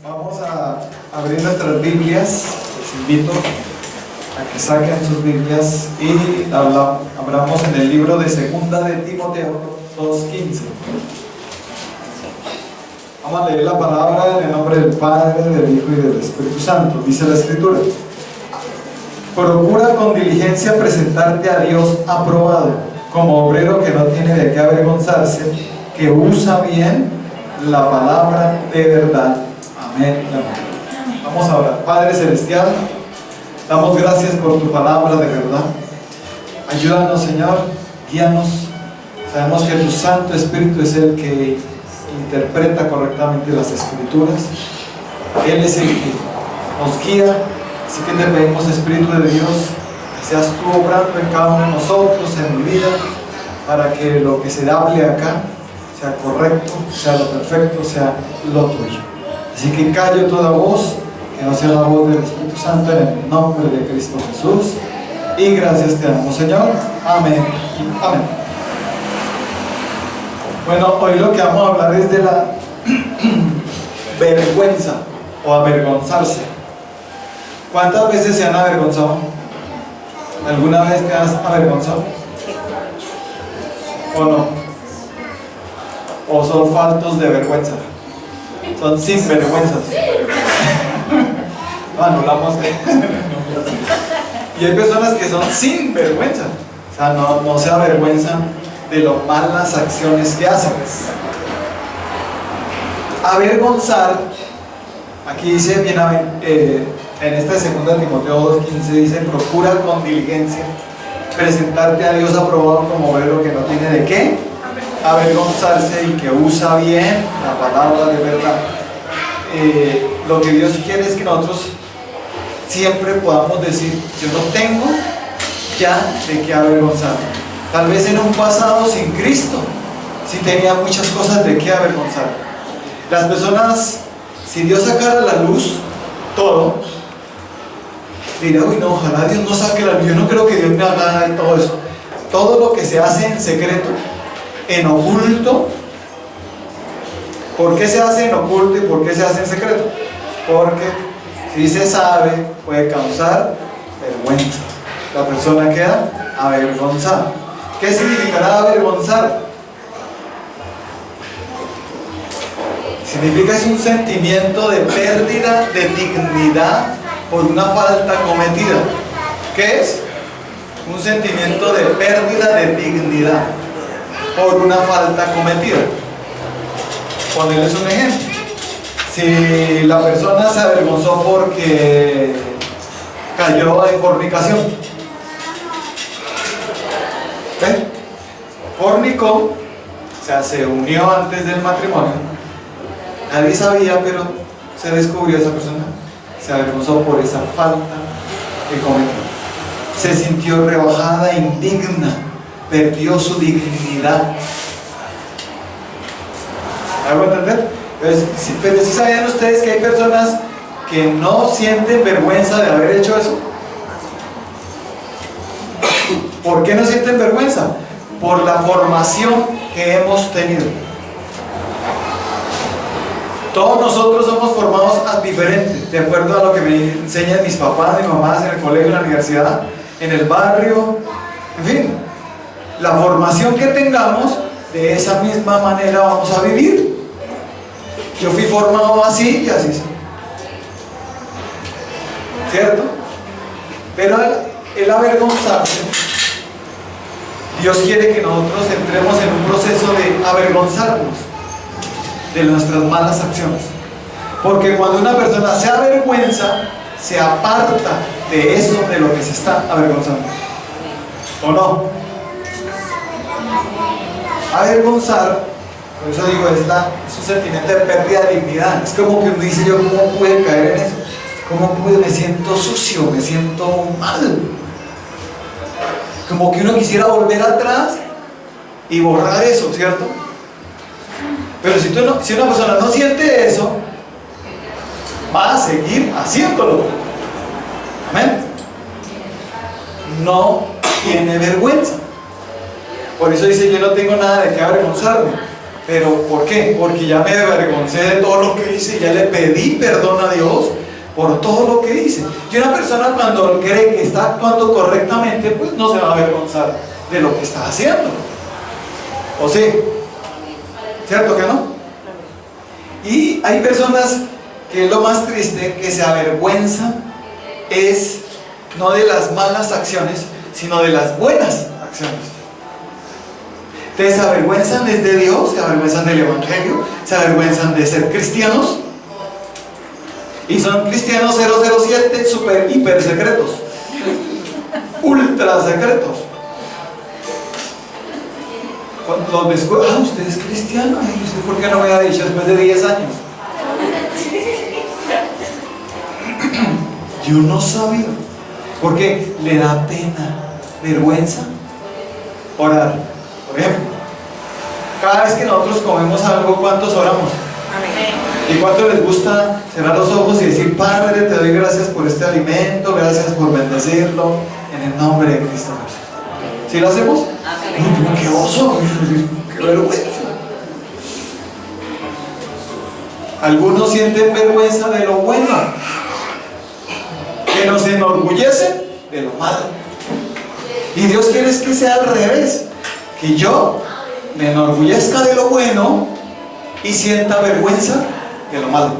Vamos a abrir nuestras Biblias. Les invito a que saquen sus Biblias y abramos en el libro de Segunda de Timoteo 2:15. Vamos a leer la palabra en el nombre del Padre, del Hijo y del Espíritu Santo. Dice la Escritura: procura con diligencia presentarte a Dios aprobado, como obrero que no tiene de qué avergonzarse, que usa bien la palabra de verdad. Amén. Vamos a orar. Padre Celestial, damos gracias por tu palabra de verdad. Ayúdanos, Señor, guíanos. Sabemos que tu Santo Espíritu es el que interpreta correctamente las Escrituras. Él es el que nos guía. Así que te pedimos, Espíritu de Dios, que seas tú obrando en cada uno de nosotros, en mi vida, para que lo que se hable acá sea correcto, sea lo perfecto, sea lo tuyo. Así que callo toda voz, que no sea la voz del Espíritu Santo, en el nombre de Cristo Jesús. Y gracias te damos, Señor. Amén. Amén. Bueno, hoy lo que vamos a hablar es de la vergüenza o avergonzarse. ¿Cuántas veces se han avergonzado? ¿Alguna vez te has avergonzado? ¿O no? ¿O son faltos de vergüenza? Son sinvergüenzas. No, anulamos. Y hay personas que son sin vergüenza. O sea, no se avergüenzan de las malas acciones que hacen. Avergonzar, aquí dice en esta segunda Timoteo 2:15 dice: procura con diligencia presentarte a Dios aprobado como obrero que no tiene de qué avergonzarse y que usa bien la palabra de verdad. Lo que Dios quiere es que nosotros siempre podamos decir: yo no tengo ya de qué avergonzarme. Tal vez en un pasado sin Cristo sí tenía muchas cosas de qué avergonzar. Las personas, si Dios sacara a la luz todo, diría: uy, no, ojalá Dios no saque la luz. Yo no creo que Dios me haga y todo eso. Todo lo que se hace en secreto, en oculto. ¿Por qué se hace en oculto y por qué se hace en secreto? Porque si se sabe puede causar vergüenza. La persona queda avergonzada. ¿Qué significará avergonzar? Significa es un sentimiento de pérdida de dignidad por una falta cometida. ¿Qué es? Un sentimiento de pérdida de dignidad por una falta cometida. Ponerles un ejemplo. Si la persona se avergonzó porque cayó en fornicación, ¿eh? Fornicó, o sea, se unió antes del matrimonio. Nadie sabía, pero se descubrió esa persona. Se avergonzó por esa falta que cometió. Se sintió rebajada, indigna, perdió su dignidad. ¿Hago entender? Pero ¿sí sabían ustedes que hay personas que no sienten vergüenza de haber hecho eso? ¿Por qué no sienten vergüenza? Por la formación que hemos tenido. Todos nosotros somos formados diferentes, de acuerdo a lo que me enseñan mis papás, mis mamás, en el colegio, en la universidad, en el barrio, en fin. La formación que tengamos, de esa misma manera vamos a vivir. Yo fui formado así y así soy. ¿Cierto? Pero el avergonzarse, Dios quiere que nosotros entremos en un proceso de avergonzarnos de nuestras malas acciones. Porque cuando una persona se avergüenza, se aparta de eso de lo que se está avergonzando. ¿O no? Avergonzar, por eso digo, es un sentimiento de pérdida de dignidad. Es como que uno dice: yo cómo pude caer en eso, cómo pude, me siento sucio, me siento mal. Como que uno quisiera volver atrás y borrar eso, ¿cierto? Pero si una persona no siente eso, va a seguir haciéndolo. Amén. No tiene vergüenza. Por eso dice: yo no tengo nada de qué avergonzarme. ¿Pero por qué? Porque ya me avergoncé de todo lo que hice, ya le pedí perdón a Dios por todo lo que hice. Y una persona cuando cree que está actuando correctamente, pues no se va a avergonzar de lo que está haciendo. ¿O sí? ¿Cierto que no? Y hay personas que es lo más triste, que se avergüenzan es no de las malas acciones, sino de las buenas acciones. Entonces se avergüenzan es de Dios, se avergüenzan del Evangelio, se avergüenzan de ser cristianos, y son cristianos 007 super hiper secretos, ultra secretos. Cuando los descubren, usted es cristiano, ay, ¿usted por qué no me ha dicho después de 10 años? Yo no sabía, porque le da pena, vergüenza orar. Por ejemplo, cada vez que nosotros comemos algo, ¿cuántos oramos? ¿Y cuánto les gusta cerrar los ojos y decir: Padre, te doy gracias por este alimento, gracias por bendecirlo, en el nombre de Cristo Jesús? ¿Sí lo hacemos? Uy, ¡qué oso! ¡Qué vergüenza! Algunos sienten vergüenza de lo bueno, que nos enorgullecen de lo malo. Y Dios quiere que sea al revés, que yo me enorgullezca de lo bueno y sienta vergüenza de lo malo.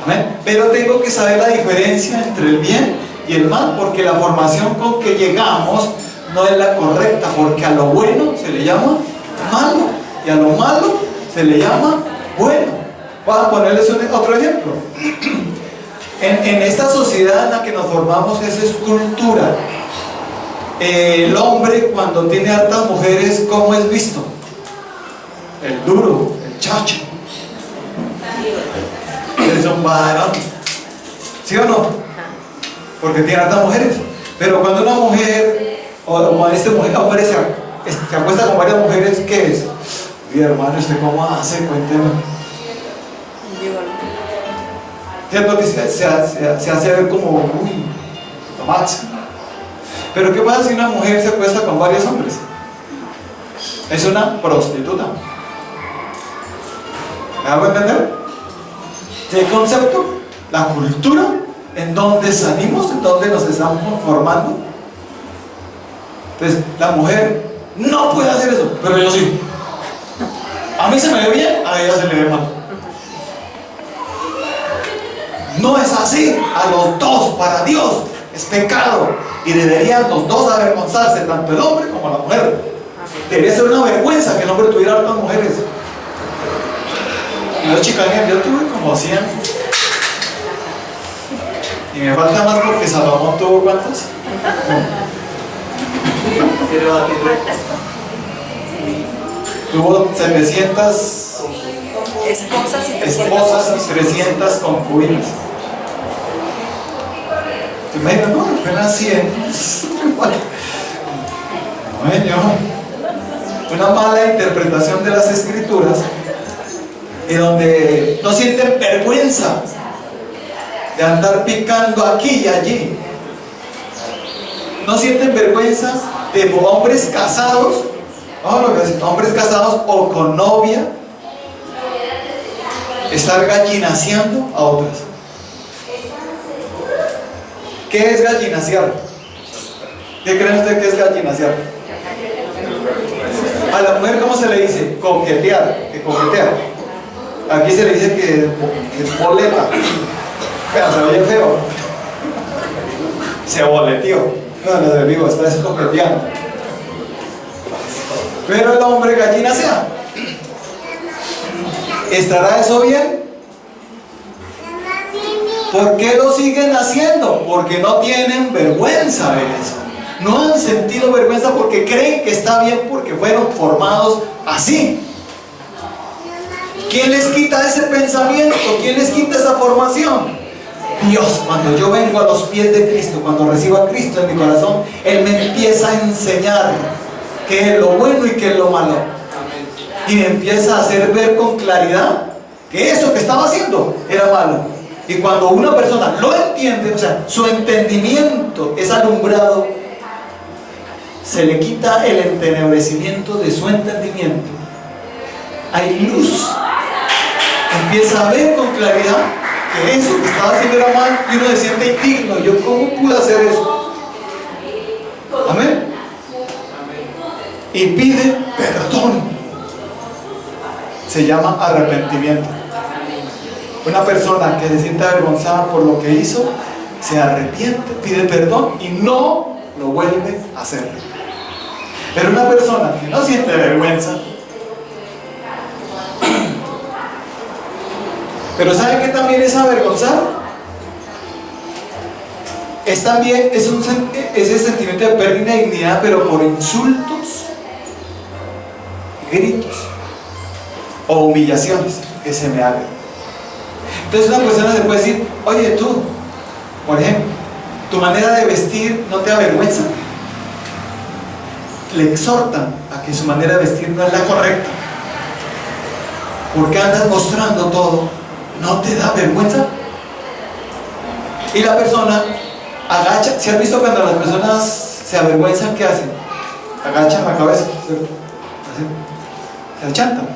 Amén. Pero tengo que saber la diferencia entre el bien y el mal, porque la formación con que llegamos no es la correcta, porque a lo bueno se le llama malo y a lo malo se le llama bueno. Voy a ponerles otro ejemplo. En esta sociedad en la que nos formamos, esa es cultura. El hombre, cuando tiene hartas mujeres, ¿cómo es visto? El duro, el chacho. Es un varón. ¿Sí o no? Porque tiene hartas mujeres. Pero cuando una mujer, o este hombre se acuesta con varias mujeres, ¿qué es? Y hermano, ¿usted cómo hace? Cuénteme. ¿Cierto que se hace ver como, uy, lo máximo? Pero ¿qué pasa si una mujer se acuesta con varios hombres? Es una prostituta. ¿Me hago entender? ¿Qué concepto? La cultura en donde salimos, en donde nos estamos formando. Entonces, la mujer no puede hacer eso, pero yo sí. A mí se me ve bien, a ella se le ve mal. No es así, a los dos, para Dios es pecado y deberían los dos avergonzarse, tanto el hombre como la mujer. Debería ser una vergüenza que el hombre tuviera hartas mujeres. Y yo, chicanes, yo tuve como 100 y me falta más porque Salomón tuvo ¿cuántas? Tuvo 700 esposas y 300 concubinas. ¿Te imaginas? No, apenas 100. Una mala interpretación de las escrituras, y donde no sienten vergüenza de andar picando aquí y allí. No sienten vergüenza de hombres casados, hombres casados o con novia, estar gallinaseando a otras. ¿Qué es gallinasear? ¿Qué creen ustedes que es gallinasear? A la mujer, ¿cómo se le dice? Coquetear, que coquetea. Aquí se le dice que es boleta. Se oye feo. Se boleteó. No, lo de vivo, está coqueteando. Pero el hombre gallinasea. ¿Estará eso bien? ¿Por qué lo siguen haciendo? Porque no tienen vergüenza de eso. No han sentido vergüenza porque creen que está bien, porque fueron formados así. ¿Quién les quita ese pensamiento? ¿Quién les quita esa formación? Dios. Cuando yo vengo a los pies de Cristo, cuando recibo a Cristo en mi corazón, Él me empieza a enseñar qué es lo bueno y qué es lo malo. Y me empieza a hacer ver con claridad que eso que estaba haciendo era malo. Y cuando una persona lo entiende, o sea, su entendimiento es alumbrado, se le quita el entenebrecimiento de su entendimiento hay luz. Empieza a ver con claridad que eso que estaba haciendo era mal y uno se siente indigno. ¿Yo cómo pude hacer eso? Amén. Y pide perdón. Se llama arrepentimiento. Una persona que se siente avergonzada por lo que hizo, se arrepiente, pide perdón y no lo vuelve a hacer. Pero una persona que no siente vergüenza, pero ¿sabe qué también es avergonzar? Es también ese sentimiento de pérdida de dignidad, pero por insultos, gritos o humillaciones que se me hagan. Entonces una persona se puede decir: oye, tú, por ejemplo, tu manera de vestir no te avergüenza. Le exhortan a que su manera de vestir no es la correcta. ¿Por qué andas mostrando todo? ¿No te da vergüenza? Y la persona agacha. ¿Se han visto cuando las personas se avergüenzan? ¿Qué hacen? Agachan la cabeza, ¿cierto? Así. Se achantan.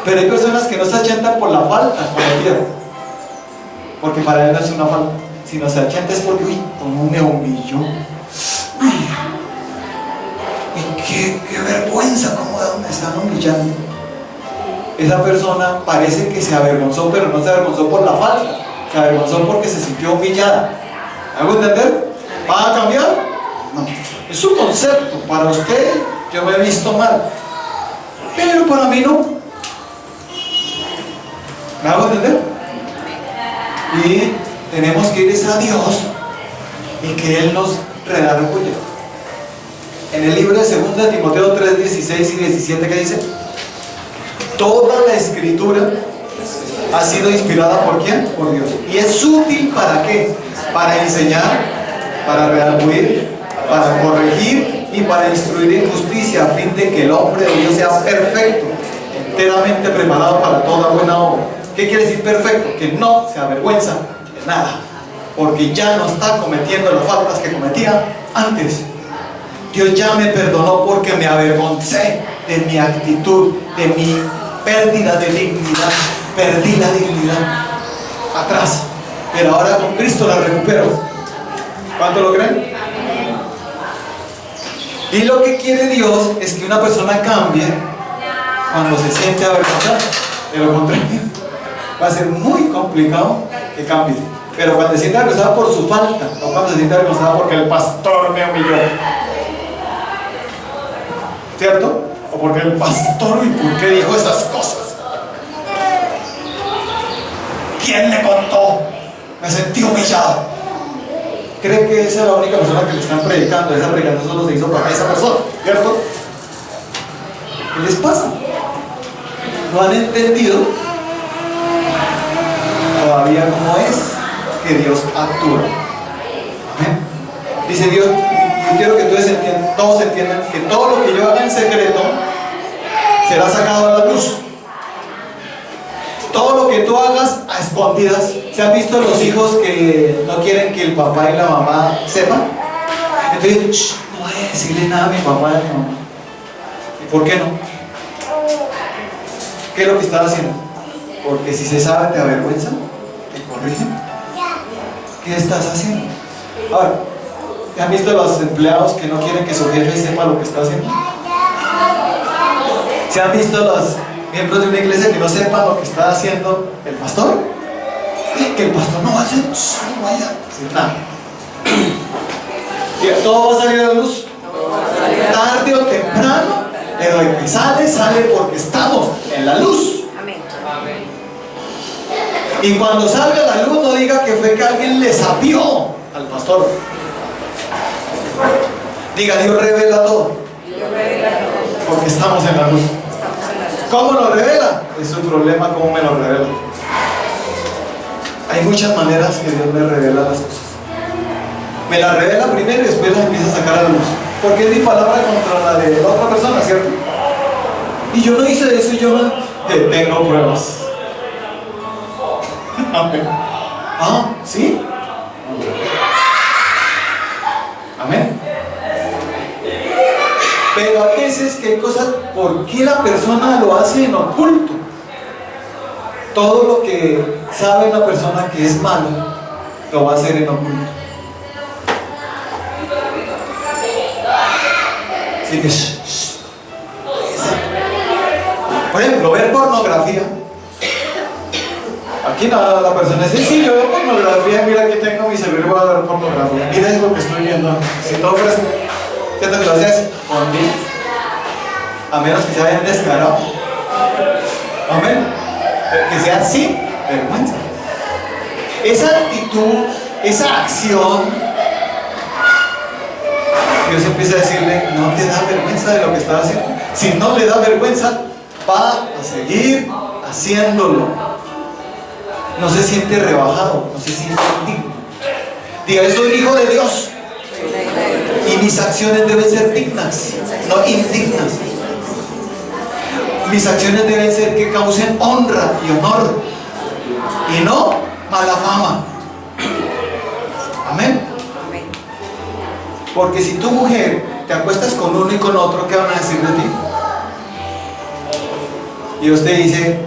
Pero hay personas que no se achantan por la falta cometida, porque para él no es una falta, sino se achanta es porque, uy, como me humilló. Uy, qué vergüenza, cómo me están humillando. Esa persona parece que se avergonzó, pero no se avergonzó por la falta, se avergonzó porque se sintió humillada. ¿Hago entender? ¿Va a cambiar? No. Es su concepto. Para usted, yo me he visto mal, pero para mí no. ¿Me hago entender? Y tenemos que ir a Dios y que Él nos redarguya. En el libro de 2 Timoteo 3, 16 y 17, ¿qué dice? Toda la escritura ha sido inspirada ¿por quién? Por Dios. ¿Y es útil para qué? Para enseñar, para redarguir, para corregir y para instruir en justicia, a fin de que el hombre de Dios sea perfecto, enteramente preparado para toda buena obra. ¿Qué quiere decir perfecto? Que no se avergüenza de nada, porque ya no está cometiendo las faltas que cometía antes. Dios ya me perdonó porque me avergoncé de mi actitud, de mi pérdida de dignidad. Perdí la dignidad atrás, pero ahora con Cristo la recupero. ¿Cuánto lo creen? Y lo que quiere Dios es que una persona cambie cuando se siente avergonzada. De lo contrario, va a ser muy complicado que cambie. Pero cuando se siente avergonzada por su falta, no cuando se siente avergonzada porque el pastor me humilló, ¿cierto? O porque el pastor, ¿y por qué dijo esas cosas? ¿Quién le contó? Me sentí humillado. ¿Cree que esa es la única persona que le están predicando? Esa predicación solo se hizo para esa persona, ¿cierto? ¿Qué les pasa? No han entendido todavía cómo es que Dios actúa. ¿Amén? Dice Dios: yo quiero que todos entiendan que todo lo que yo haga en secreto será sacado a la luz. Todo lo que tú hagas a escondidas. ¿Se han visto los hijos que no quieren que el papá y la mamá sepan? Entonces, no voy a decirle nada a mi papá y a mi mamá. ¿Y por qué no? ¿Qué es lo que están haciendo? Porque si se sabe, te avergüenza, te corrigen. ¿Qué estás haciendo? Ahora, ¿han visto los empleados que no quieren que su jefe sepa lo que está haciendo? ¿Se han visto los miembros de una iglesia que no sepan lo que está haciendo el pastor? Que el pastor no vaya, no vaya a decir nada. Y todo va a salir a la luz, tarde o temprano, pero el que sale porque estamos en la luz. Y cuando salga la luz, no diga que fue que alguien le sapió al pastor. Diga: Dios revela todo, porque estamos en la luz. ¿Cómo lo revela? Es su problema, cómo me lo revela. Hay muchas maneras que Dios me revela las cosas. Me la revela primero y después las empieza a sacar a la luz, porque es mi palabra contra la de la otra persona, ¿cierto? Y yo no hice eso, y yo no tengo pruebas. Amén. Ah, ¿sí? Amén. Pero a veces que hay cosas, ¿por qué la persona lo hace en oculto? Todo lo que sabe una persona que es malo, lo va a hacer en oculto. Así que, por ejemplo, ver pornografía. Aquí no, la persona dice, sí, yo veo pornografía, mira que tengo mi celular, voy a ver pornografía. Mira es lo que estoy viendo. Si todo fuera así, ¿cierto que lo haces con mí? A menos que sea bien descarado. Amén. Que sea sin vergüenza. Esa actitud, esa acción, Dios empieza a decirle, no te da vergüenza de lo que estás haciendo. Si no le da vergüenza, va a seguir haciéndolo. No se siente rebajado, no se siente digno. Diga, yo soy hijo de Dios y mis acciones deben ser dignas, no indignas. Mis acciones deben ser que causen honra y honor y no mala fama. Amén. Porque si tu mujer te acuestas con uno y con otro, ¿qué van a decir de ti? Y Dios te dice,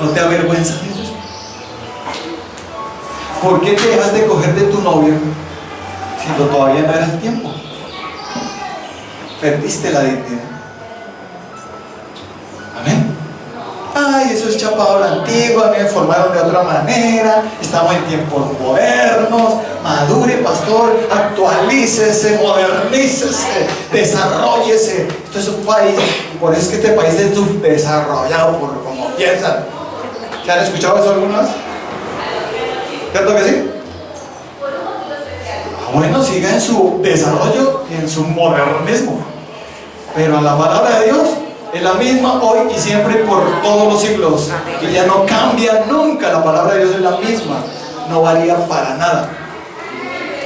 ¿no te avergüenza de eso? ¿Por qué te dejas de coger de tu novia si todavía no era el tiempo? Perdiste la dignidad. Amén. Ay, eso es chapado a la antigua, me informaron de otra manera, estamos en tiempos modernos. Madure, pastor, actualícese, modernícese, desarrollese. Esto es un país, por eso es que este país es subdesarrollado por como piensan. ¿Se han escuchado eso alguna vez? ¿Cierto que sí? Bueno, siga en su desarrollo y en su modernismo. Pero la palabra de Dios es la misma hoy y siempre por todos los siglos. Y ya no cambia nunca. La palabra de Dios es la misma. No varía para nada.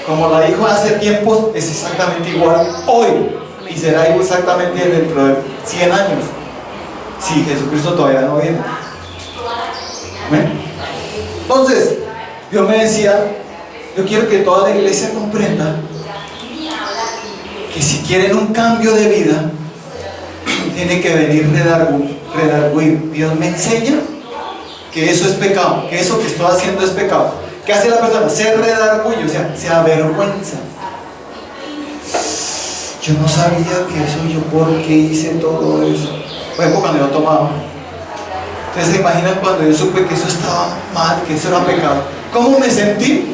Como la dijo hace tiempos, es exactamente igual hoy. Y será exactamente dentro de 100 años. Si Jesucristo todavía no viene. ¿Ven? Entonces, Dios me decía, yo quiero que toda la iglesia comprenda que si quieren un cambio de vida, tiene que venir redarguir. Dios me enseña que eso es pecado, que eso que estoy haciendo es pecado. ¿Qué hace la persona? Se redarguye, o sea, se avergüenza. Yo no sabía que eso, yo por qué hice todo eso. Por ejemplo, cuando yo tomaba. Ustedes se imaginan cuando yo supe que eso estaba mal, que eso era pecado. ¿Cómo me sentí?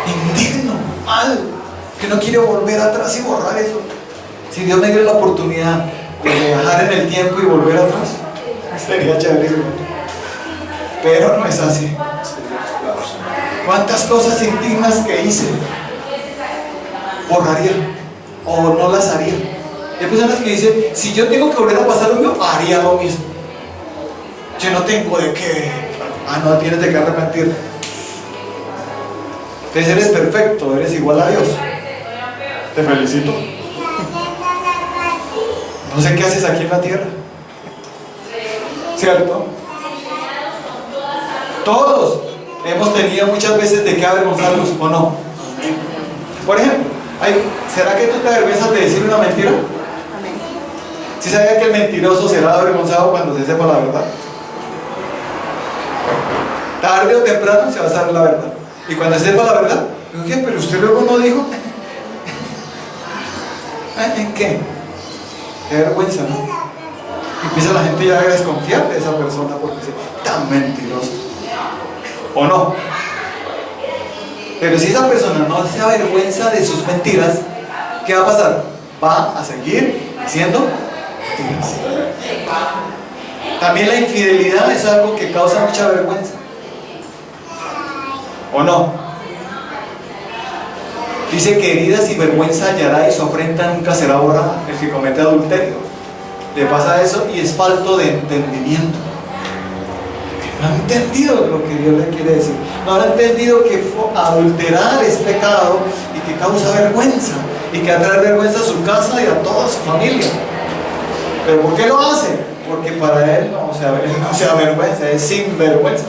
Indigno, mal, que no quiero volver atrás y borrar eso. Si Dios me diera la oportunidad de viajar en el tiempo y volver atrás, sería chévere. Pero no es así. ¿Cuántas cosas indignas que hice borraría o no las haría? Hay personas que dicen, si yo tengo que volver a pasar lo mío, haría lo mismo. Yo no tengo de qué. No tienes de qué arrepentir. Entonces eres perfecto, eres igual a Dios. Te felicito. No sé qué haces aquí en la tierra. ¿Cierto? Todos hemos tenido muchas veces de qué avergonzarnos o no. Por ejemplo, ¿será que tú te avergüenzas de decir una mentira? ¿Sí sabía que el mentiroso será avergonzado cuando se sepa la verdad? Tarde o temprano se va a saber la verdad. Y cuando sepa la verdad, ¿qué? Pero usted luego no dijo. ¿En qué? Qué vergüenza, ¿no? Empieza la gente ya a desconfiar de esa persona porque es tan mentirosa. ¿O no? Pero si esa persona no se avergüenza de sus mentiras, ¿qué va a pasar? Va a seguir haciendo mentiras. También la infidelidad es algo que causa mucha vergüenza. ¿O no? Dice que heridas y vergüenza hallará y su afrenta nunca será borrada. El que comete adulterio le pasa eso y es falto de entendimiento. No ha entendido lo que Dios le quiere decir. No ha entendido que adulterar es pecado y que causa vergüenza y que atrae vergüenza a su casa y a toda su familia. ¿Pero por qué lo hace? Porque para él no se avergüenza, es sin vergüenza.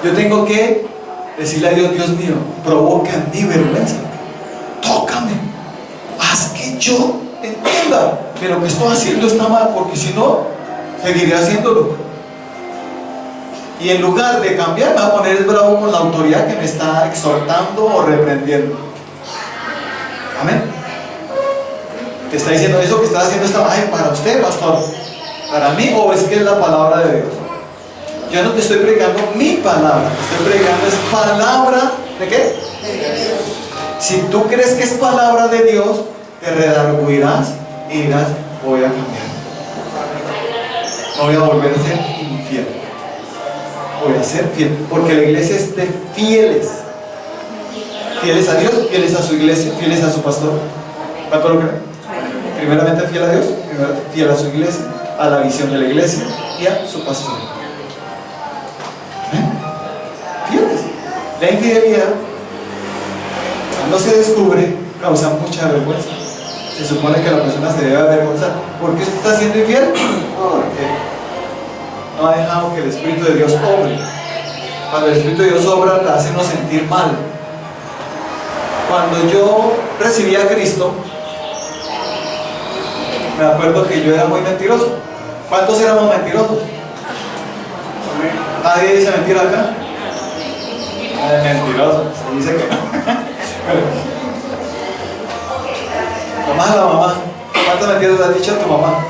Yo tengo que decirle a Dios, Dios mío, provoca en mí vergüenza yo entienda que lo que estoy haciendo está mal, porque si no, seguiré haciéndolo. Y en lugar de cambiar, me voy a poner bravo con la autoridad que me está exhortando o reprendiendo. Amén. Te está diciendo eso que estás haciendo está mal para usted, pastor. Para mí, o es que es la palabra de Dios. Yo no te estoy predicando mi palabra, te estoy predicando es palabra ¿de qué? De Dios. Si tú crees que es palabra de Dios, te redarguirás y dirás, voy a cambiar. No voy a volver a ser infiel. Voy a ser fiel, porque la iglesia es de fieles. Fieles a Dios, fieles a su iglesia, fieles a su pastor. ¿Cuánto lo creen? Primeramente fiel a Dios, fiel a su iglesia, a la visión de la iglesia y a su pastor. Fieles. La infidelidad, cuando se descubre, causa mucha vergüenza. Se supone que la persona se debe avergonzar. ¿Por qué usted está siendo infiel? Porque no ha dejado que el Espíritu de Dios obre. Cuando el Espíritu de Dios obra, la hace uno sentir mal. Cuando yo recibí a Cristo, me acuerdo que yo era muy mentiroso. ¿Cuántos éramos mentirosos? ¿Nadie dice mentira acá? Mentiroso, se dice que no. La mamá, ¿cuántas mentiras le has dicho a tu mamá?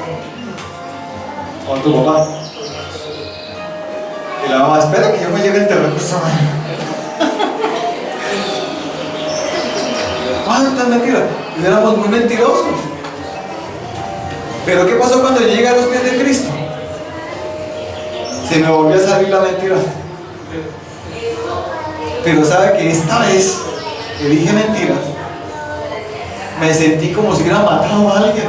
O a tu papá. Y la mamá, espera que yo me llegue el recurso. ¿Cuántas mentiras? Y éramos muy mentirosos. Pero ¿qué pasó cuando yo llegué a los pies de Cristo? Se me volvió a salir la mentira. Pero sabe que esta vez que dije mentiras, me sentí como si hubiera matado a alguien.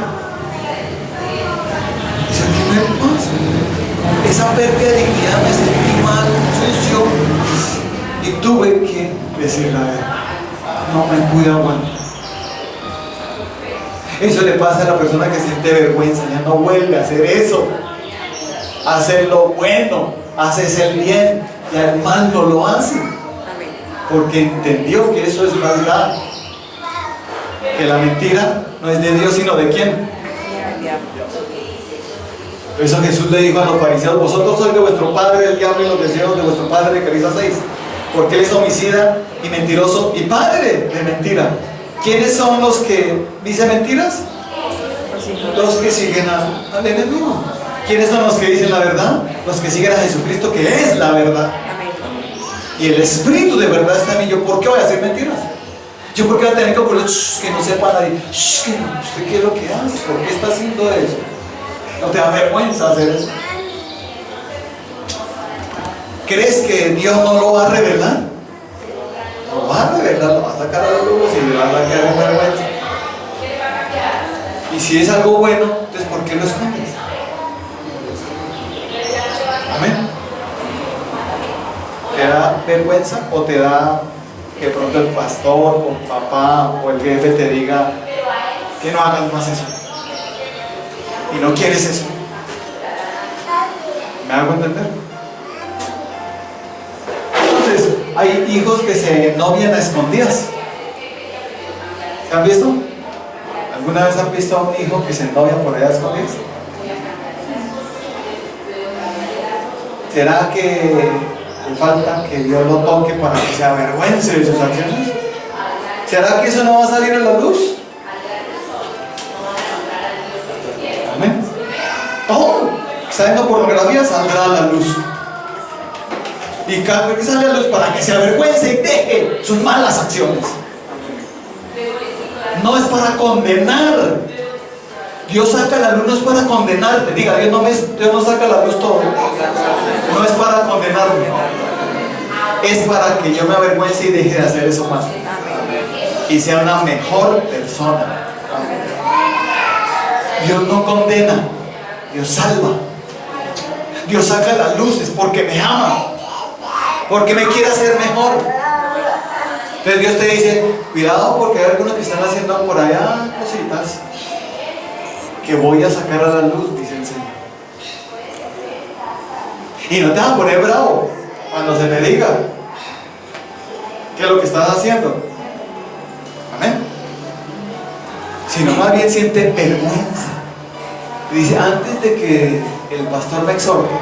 O sea, ¿qué me pasa? Esa pérdida de dignidad, me sentí mal, sucio, y tuve que decir la verdad. No me pude aguantar. Eso le pasa a la persona que siente vergüenza, ya no vuelve a hacer eso. Hacer lo bueno, haces el bien, ya el mal no lo hace. Porque entendió que eso es verdad. Que la mentira no es de Dios, sino de quién. Por eso Jesús le dijo a los fariseos: vosotros sois de vuestro padre el diablo y los deseos de vuestro padre que habéis hacéis. Porque él es homicida y mentiroso y padre de mentira. ¿Quiénes son los que dicen mentiras? Los que siguen al enemigo. ¿Quiénes son los que dicen la verdad? Los que siguen a Jesucristo, que es la verdad. Y el Espíritu de verdad está en mí. ¿Yo por qué voy a hacer mentiras? ¿Yo por qué voy a tener que ocurrir que no sepa nadie? Que ¿usted qué es lo que hace? ¿Por qué está haciendo eso? ¿No te da vergüenza hacer eso? ¿Crees que Dios no lo va a revelar? Lo va a revelar, lo va a sacar a la luz y le va a sacar en vergüenza. Y si es algo bueno, entonces ¿por qué lo escondes? Amén. ¿Te da vergüenza o te da que pronto el pastor o papá o el jefe te diga que no hagas más eso? Y no quieres eso. ¿Me hago entender? Entonces, hay hijos que se novian a escondidas. ¿Se han visto? ¿Alguna vez han visto a un hijo que se novia por allá a escondidas? ¿Será que le falta que Dios lo toque para que se avergüence de sus acciones? ¿Será que eso no va a salir a la luz? Amén. Todo que está viendo pornografía saldrá a la luz. Y cada vez que sale a la luz para que se avergüence y deje sus malas acciones. No es para condenar. Dios saca la luz, no es para condenarte. Diga, Dios no saca la luz todo. No es para condenarme. Es para que yo me avergüence y deje de hacer eso más. Y sea una mejor persona. Dios no condena, Dios salva. Dios saca la luz, es porque me ama, porque me quiere hacer mejor. Entonces Dios te dice: cuidado, porque hay algunos que están haciendo por allá cositas que voy a sacar a la luz, dice el Señor. Y no te vas a poner bravo cuando se te diga qué es lo que estás haciendo. Amén. sino más bien siente vergüenza. Y dice, antes de que el pastor me exhorte,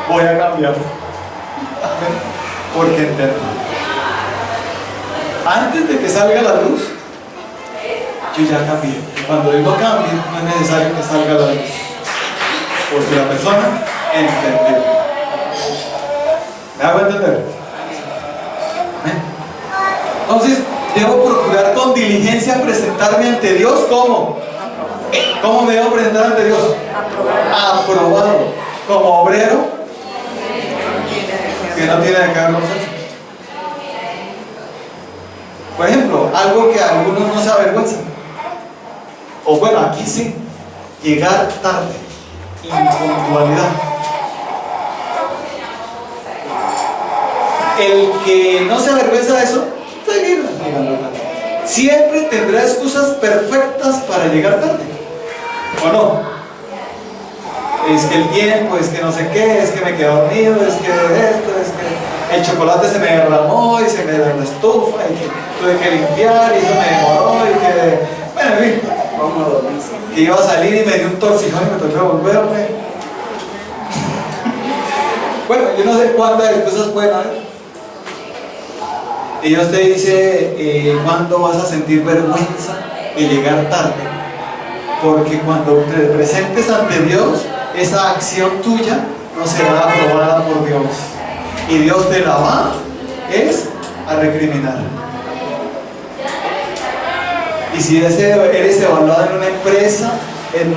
voy a cambiar. Porque entendí. Antes de que salga la luz, yo ya cambié. Y cuando él no cambie, no es necesario que salga la luz. Porque la persona entendió. ¿Me hago entender? Entonces, debo procurar con diligencia presentarme ante Dios. ¿Cómo? ¿Cómo me debo presentar ante Dios? Aprobado. Como obrero que no tiene de qué avergonzarse. Por ejemplo, algo que a algunos no se avergüenzan. O bueno, aquí sí. Llegar tarde. Impuntualidad. El que no se avergüenza de eso, seguir llegando tarde. Siempre tendrá excusas perfectas para llegar tarde. ¿O no? Es que el tiempo, es que no sé qué, es que me quedé dormido, es que esto, es que el chocolate se me derramó y se me dañó la estufa y que tuve que limpiar y eso me demoró y que... Bueno, en fin, vamos a dormir. Que iba a salir y me dio un torcijón y me tocó volverme. Bueno, yo no sé cuántas excusas pueden haber. Y Dios te dice, ¿cuándo vas a sentir vergüenza de llegar tarde? Porque cuando te presentes ante Dios, esa acción tuya no será aprobada por Dios. Y Dios te la va a recriminar. Y si eres evaluado en una empresa, en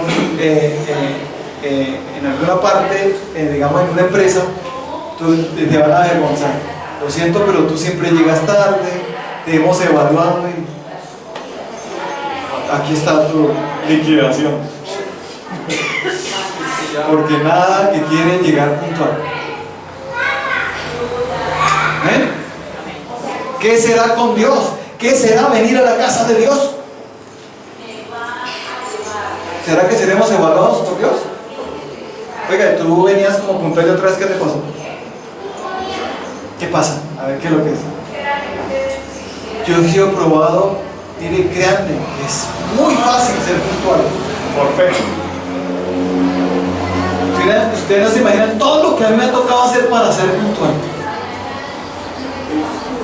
alguna parte, digamos en una empresa, te van a avergonzar. Lo siento, pero tú siempre llegas tarde, te hemos evaluado y aquí está tu liquidación. Porque nada que quiere llegar puntual. ¿Ven? ¿Qué será con Dios? ¿Qué será venir a la casa de Dios? ¿Será que seremos evaluados por Dios? Oiga, tú venías como puntual y otra vez, ¿qué te pasó? ¿Qué pasa? A ver, ¿qué es lo que es? Yo he sido probado, mire, créanme, es muy fácil ser puntual. Por fe. Ustedes no se imaginan todo lo que a mí me ha tocado hacer para ser puntual.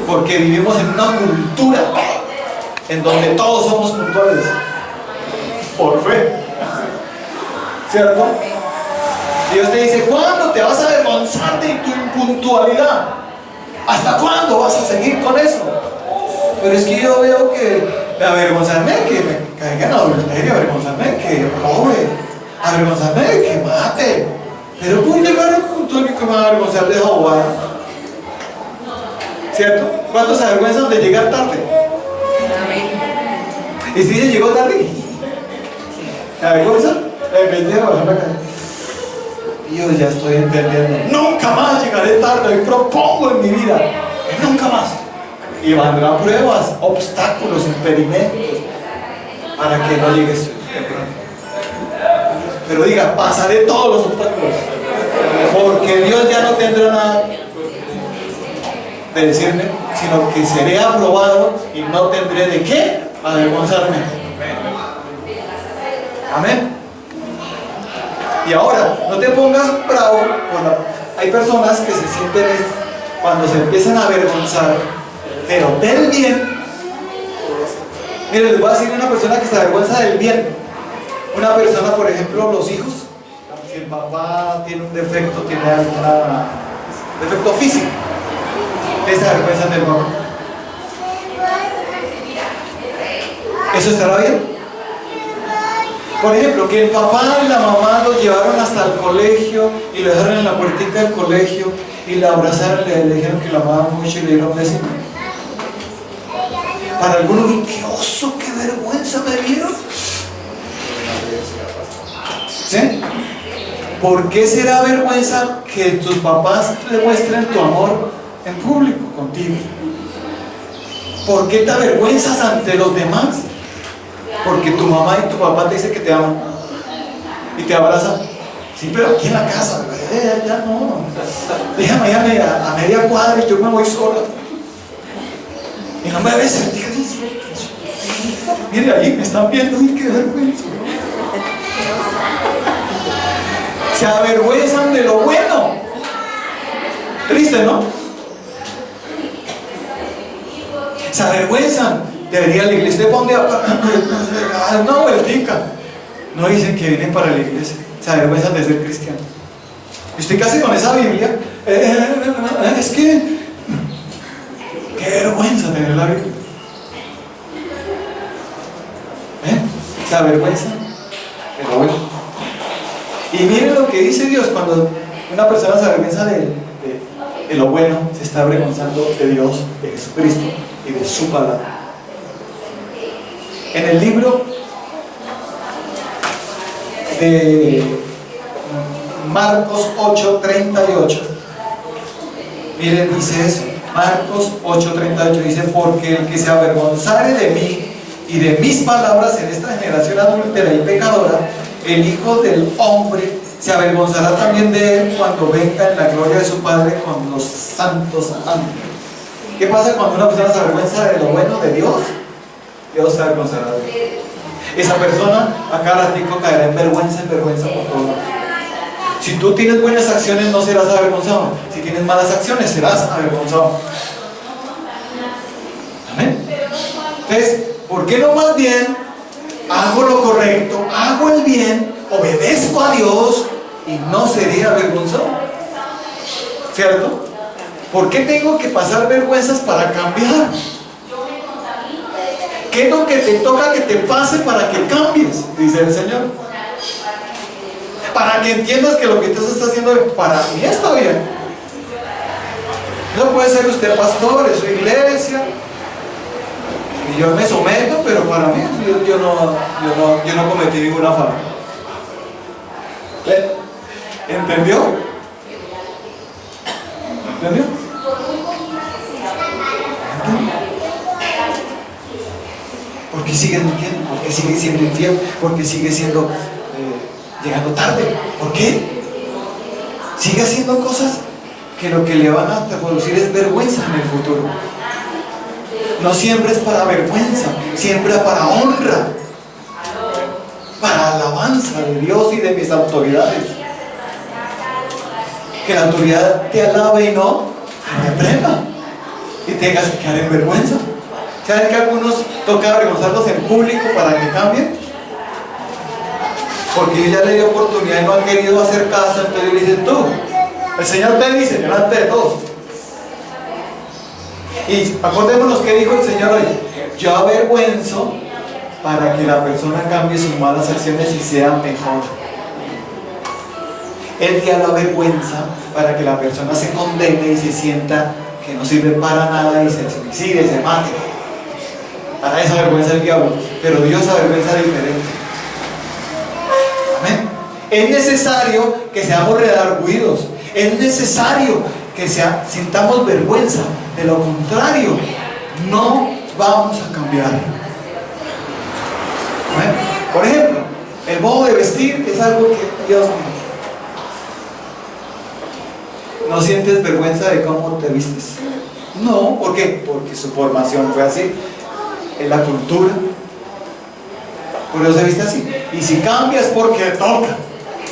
Porque vivimos en una cultura en donde todos somos puntuales. Por fe. ¿Cierto? Dios te dice, ¿cuándo te vas a avergonzar de tu impuntualidad? ¿Hasta cuándo vas a seguir con eso? Pero es que yo veo que avergonzarme que me caiga en adulterio, avergonzarme que robe, avergonzarme que mate. Pero puedo llegar a un punto en que me va a avergonzar de Jehová. ¿Cierto? ¿Cuántos se avergüenzan de llegar tarde? ¿Y si ella llegó tarde? ¿Se avergüenza? En vez de bajar la calle. Dios, ya estoy entendiendo. Nunca más llegaré tarde. Y propongo en mi vida que nunca más. Y vendrán pruebas, obstáculos, impedimentos para que no llegues temprano. Pero diga, pasaré todos los obstáculos. Porque Dios ya no tendrá nada de decirme, sino que seré aprobado y no tendré de qué avergonzarme. Amén. Y ahora, no te pongas bravo. Hay personas que se sienten cuando se empiezan a avergonzar, pero del bien. Miren, les voy a decir una persona que se avergüenza del bien. Una persona, por ejemplo, los hijos. Si el papá tiene un defecto, tiene algún defecto físico, se avergüenzan del papá. ¿Eso estará bien? Por ejemplo, que el papá y la mamá lo llevaron hasta el colegio y lo dejaron en la puertica del colegio y la abrazaron, le dijeron que la amaban mucho y le dieron beso. Para algunos, qué oso, qué vergüenza me dieron. ¿Sí? ¿Por qué será vergüenza que tus papás demuestren tu amor en público contigo? ¿Por qué te avergüenzas ante los demás? Porque tu mamá y tu papá te dicen que te aman y te abrazan. Sí, pero aquí en la casa, ya no. Déjame a media cuadra y yo me voy sola. Y no me ves sentir. Mire, ahí me están viendo y qué vergüenza. Se avergüenzan de lo bueno. Triste, ¿no? Se avergüenzan. Debería la iglesia. ¿De dónde? Una vueltica. No dicen que vienen para la iglesia. Se avergüenzan de ser cristianos. Y usted casi con esa Biblia. Es que qué vergüenza tener la Biblia. Se avergüenzan de lo bueno. Y miren lo que dice Dios cuando una persona se avergüenza de lo bueno, se está avergonzando de Dios, de Jesucristo y de su palabra. En el libro de Marcos 8:38, miren, dice eso. Marcos 8:38 dice: porque el que se avergonzare de mí y de mis palabras en esta generación adúltera y pecadora, el Hijo del Hombre se avergonzará también de él cuando venga en la gloria de su Padre con los santos ángeles. ¿Qué pasa cuando una persona se avergüenza de lo bueno de Dios? Dios se avergonzará de él. Esa persona a cada ratico caerá en vergüenza por todo. Si tú tienes buenas acciones, no serás avergonzado. Si tienes malas acciones, serás avergonzado. Amén. Entonces, ¿por qué no más bien hago lo correcto, hago el bien, obedezco a Dios y no seré avergonzado? ¿Cierto? ¿Por qué tengo que pasar vergüenzas para cambiar? ¿Qué es lo que te toca que te pase para que cambies? Dice el Señor. Para que entiendas que lo que tú estás haciendo para mí está bien. No puede ser usted pastor en su iglesia y yo me someto, pero para mí yo no cometí ninguna falta. ¿Entendió? ¿Entendió? Porque sigue mintiendo, porque sigue siendo infiel, porque sigue siendo llegando tarde. ¿Por qué? Sigue haciendo cosas que lo que le van a producir es vergüenza en el futuro. No siempre es para vergüenza, siempre es para honra, para alabanza de Dios y de mis autoridades. Que la autoridad te alabe y no te reprenda y tengas que quedar en vergüenza. ¿Saben que a algunos toca avergonzarlos en público para que cambien? Porque ellos ya le dio oportunidad y no han querido hacer caso. Entonces le dicen: tú, el Señor te dice delante de todos. Y acordémonos que dijo el Señor hoy: yo avergüenzo para que la persona cambie sus malas acciones y sea mejor. Él dio la vergüenza para que la persona se condene y se sienta que no sirve para nada y se suicide, se mate. Para esa vergüenza el diablo, pero Dios avergüenza diferente. Amén. Es necesario que seamos redargüidos, es necesario que sintamos vergüenza. De lo contrario, no vamos a cambiar. Amén. Por ejemplo, el modo de vestir es algo que Dios mío. ¿No sientes vergüenza de cómo te vistes? No, ¿por qué? Porque su formación fue así. Es la cultura, por eso se viste así. Y si cambias porque toca,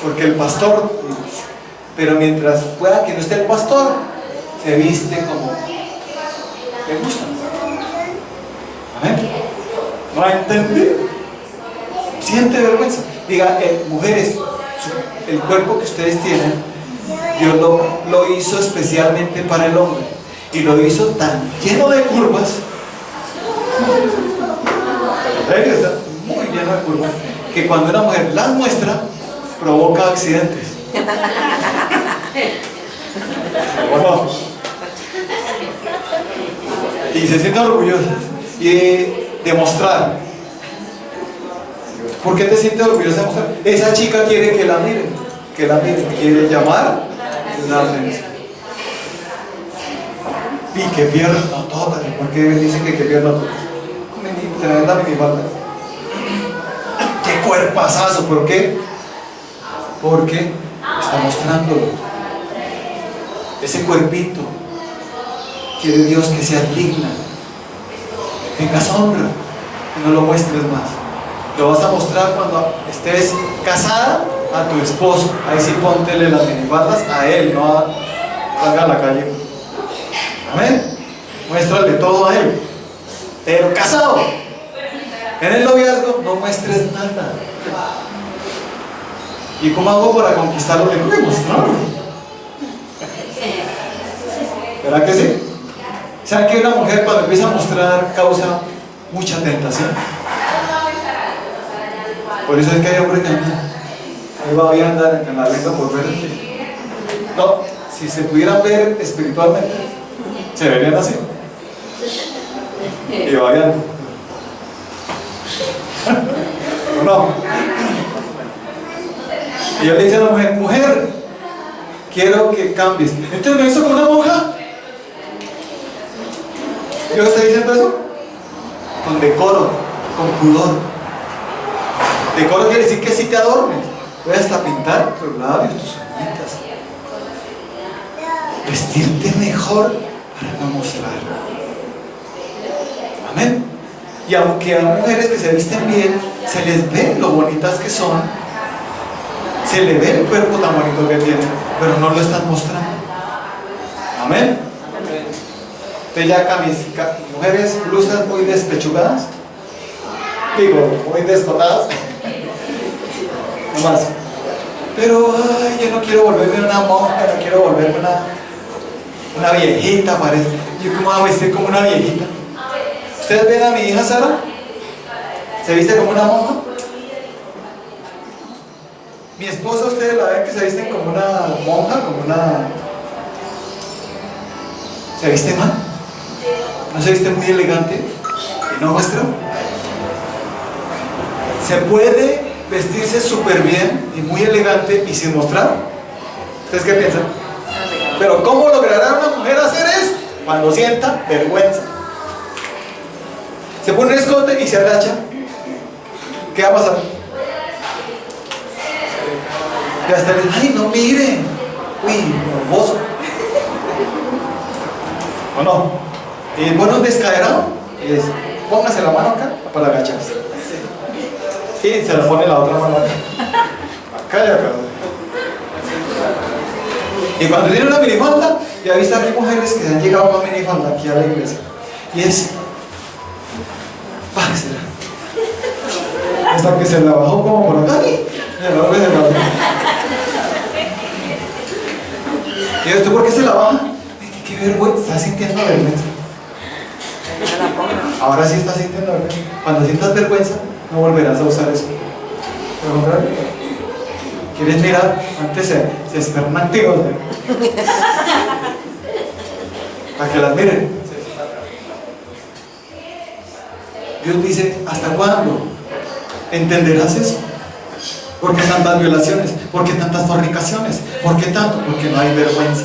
porque el pastor, pero mientras pueda que no esté el pastor, se viste como le gusta. Amén. ¿No ha entendido? Siente vergüenza. Diga, mujeres, el cuerpo que ustedes tienen, Dios lo hizo especialmente para el hombre, y lo hizo tan lleno de curvas. Está muy lleno de curvas que cuando una mujer las muestra provoca accidentes. Wow. Y se sienten orgullosas y demostrar. ¿Por qué te sientes orgullosa de mostrar? Esa chica quiere que la miren, quiere llamar la atención. Y que pierda todas. ¿Por qué dicen que pierda todas? Tremenda minifalda. ¡Qué cuerpazazo! ¿Por qué? Porque está mostrándolo. Ese cuerpito quiere Dios que seas digna, que tengas honra, y no lo muestres más. Lo vas a mostrar cuando estés casada a tu esposo. Ahí sí póntele las minifaldas a él, no a salga a la calle. Amén. Muéstrale todo a él. Pero casado, en el noviazgo no muestres nada. ¿Y cómo hago para conquistarlo? Tengo que mostrarlo. ¿Verdad que sí? ¿Saben que una mujer cuando empieza a mostrar causa mucha tentación? Por eso es que hay hombres que ahí va a andar en la lengua por ver. No, si se pudieran ver espiritualmente, se verían así. Y vayan. No. Y yo le dije a la mujer, mujer, quiero que cambies. Entonces me hizo como una monja. ¿Yo estoy diciendo eso? Con decoro, con pudor. Decoro quiere decir que si te adornes. Puedes hasta pintar tus labios, tus uñitas. Vestirte mejor para no mostrar. Amén. Y aunque hay mujeres que se visten bien, se les ve lo bonitas que son, se le ve el cuerpo tan bonito que tienen, pero no lo están mostrando. Amén. Usted ya mujeres, blusas muy despechugadas, digo, muy descotadas, no más. Pero ay, yo no quiero volverme una monja, no quiero volverme una viejita, parece. Yo cómo voy a vestir como una viejita. ¿Ustedes ven a mi hija Sara? ¿Se viste como una monja? Mi esposa, ustedes la ven que se visten como una monja, como una... ¿Se viste mal? ¿No se viste muy elegante? ¿Y no muestra? ¿Se puede vestirse súper bien y muy elegante y sin mostrar? ¿Ustedes qué piensan? Pero ¿cómo logrará una mujer hacer eso? Cuando sienta vergüenza. Se pone un escote y se agacha. ¿Qué va a pasar? Y hasta le dice, ay, no miren. Uy, hermoso. ¿O no? Y pone un descaderado y dice, póngase la mano acá para agacharse. Y se la pone la otra mano acá. Acá y acá. Y cuando tiene una minifalda, ya he visto aquí mujeres que han llegado con minifalda aquí a la iglesia. Y es, bájesela. Hasta que se la bajó como por acá. ¿Y esto por qué se la baja? Qué vergüenza, está sintiendo vergüenza. Ahora sí está sintiendo vergüenza. Cuando sientas vergüenza, no volverás a usar eso. ¿Lo contrario? ¿Quieres mirar? Antes se espermántigos. Para que las miren. Dios dice, ¿hasta cuándo entenderás eso? ¿Por qué tantas violaciones? ¿Por qué tantas fornicaciones? ¿Por qué tanto? Porque no hay vergüenza.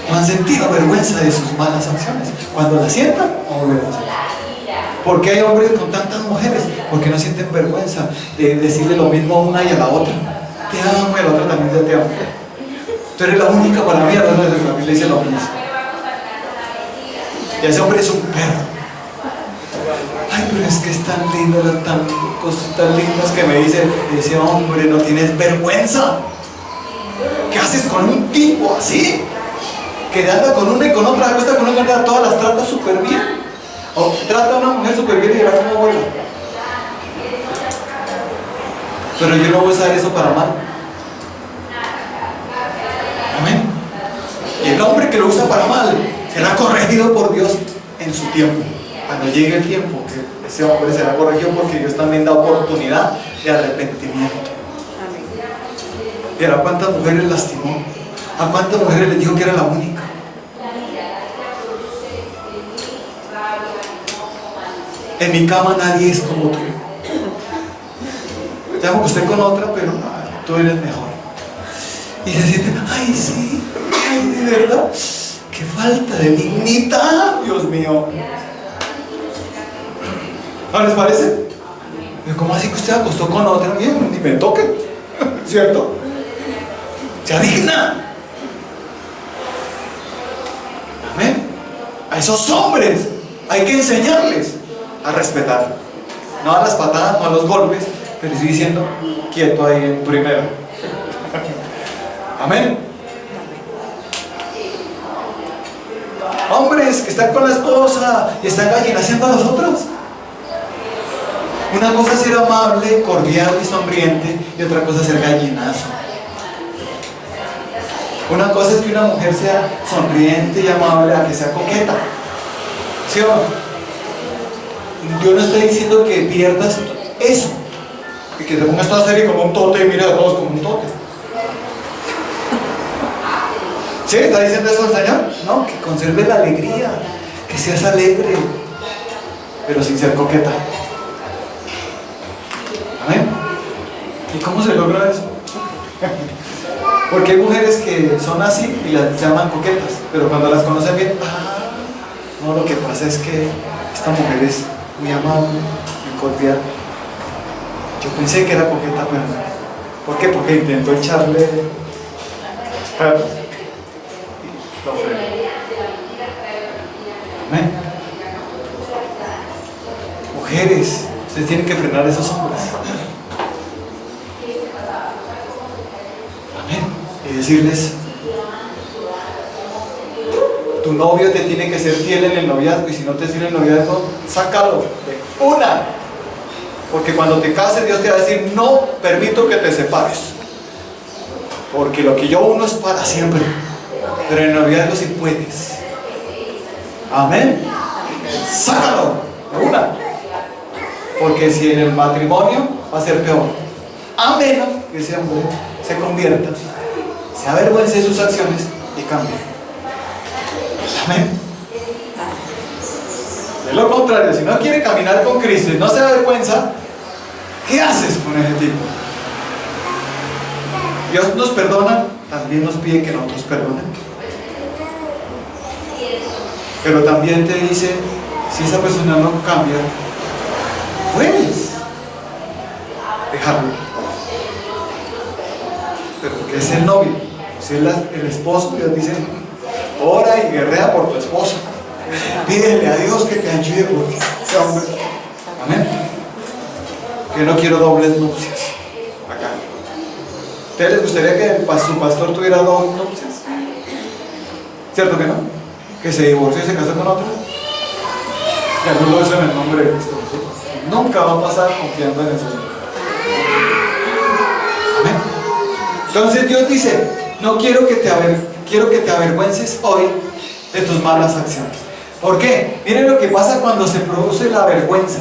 No han sentido vergüenza de sus malas acciones. Cuando la sientan, no volverán a hacer. ¿Por qué hay hombres con tantas mujeres? Porque no sienten vergüenza de decirle lo mismo a una y a la otra. Te amo y a la otra también te amo. Tú eres la única para mí, a la otra también le dice lo mismo. Y ese hombre es un perro. Ay, pero es que es tan lindo, cosas tan lindas que me dice ese hombre, no tienes vergüenza. ¿Qué haces con un tipo así? Que anda con una y con otra, acuesta con una, todas las trata súper bien. O trata a una mujer súper bien y verá cómo vuela. Pero yo no voy a usar eso para mal. Amén. Y el hombre que lo usa para mal será corregido por Dios en su tiempo. Cuando llegue el tiempo, que ese hombre será corregido porque Dios también da oportunidad de arrepentimiento. ¿Y a cuántas mujeres lastimó? ¿A cuántas mujeres les dijo que era la única? En mi cama nadie es como tú. Llamo usted con otra, pero tú eres mejor. Y se siente, ay sí, ay de verdad, qué falta de dignidad, Dios mío. ¿No les parece? ¿Cómo así que usted acostó con otra? Bien, ni me toque, ¿cierto? Sea digna. Amén. A esos hombres hay que enseñarles a respetar. No a las patadas, no a los golpes, pero estoy diciendo quieto ahí en primero. Amén. Hombres que están con la esposa y están gallinaciendo a los otros. Una cosa es ser amable, cordial y sonriente, y otra cosa es ser gallinazo. Una cosa es que una mujer sea sonriente y amable, a que sea coqueta. ¿Sí o no? Yo no estoy diciendo que pierdas eso y que te pongas toda serie como un tote y mira a todos como un tote. ¿Sí? ¿Está diciendo eso el Señor? No, que conserves la alegría, que seas alegre, pero sin ser coqueta. ¿Amén? ¿Y cómo se logra eso? Porque hay mujeres que son así y las llaman coquetas, pero cuando las conocen bien, no, lo que pasa es que esta mujer es muy amable, muy cordial. Yo pensé que era coqueta, pero no. ¿Por qué? Porque intentó echarle perros y lo frenó. Amén. Mujeres, ustedes tienen que frenar a esos hombres. Amén. Y decirles: tu novio te tiene que ser fiel en el noviazgo, y si no te sirve el noviazgo, sácalo de una. Porque cuando te cases, Dios te va a decir: no permito que te separes, porque lo que yo uno es para siempre. Pero en el noviazgo sí puedes. Amén. Sácalo de una. Porque si en el matrimonio va a ser peor, a menos que ese hombre se convierta, se avergüence de sus acciones y cambie. Amén. De lo contrario, si no quiere caminar con Cristo y no se avergüenza, ¿qué haces con ese tipo? Dios nos perdona, también nos pide que nosotros perdonemos. Pero también te dice: si esa persona no cambia, puedes dejarlo. Pero porque es el novio, si es el esposo, Dios dice: ora y guerrea por tu esposo. Pídele a Dios que te ayude por ese hombre. Amén. Que no quiero dobles nupcias acá. ¿A ustedes les gustaría que su pastor tuviera dos nupcias? ¿Cierto que no? Que se divorció y se casó con otro. Que anulo eso en el nombre de Cristo Jesús. Nunca va a pasar confiando en el Señor. Amén. Entonces Dios dice: no quiero que te avergüences hoy de tus malas acciones. ¿Por qué? Miren lo que pasa cuando se produce la vergüenza,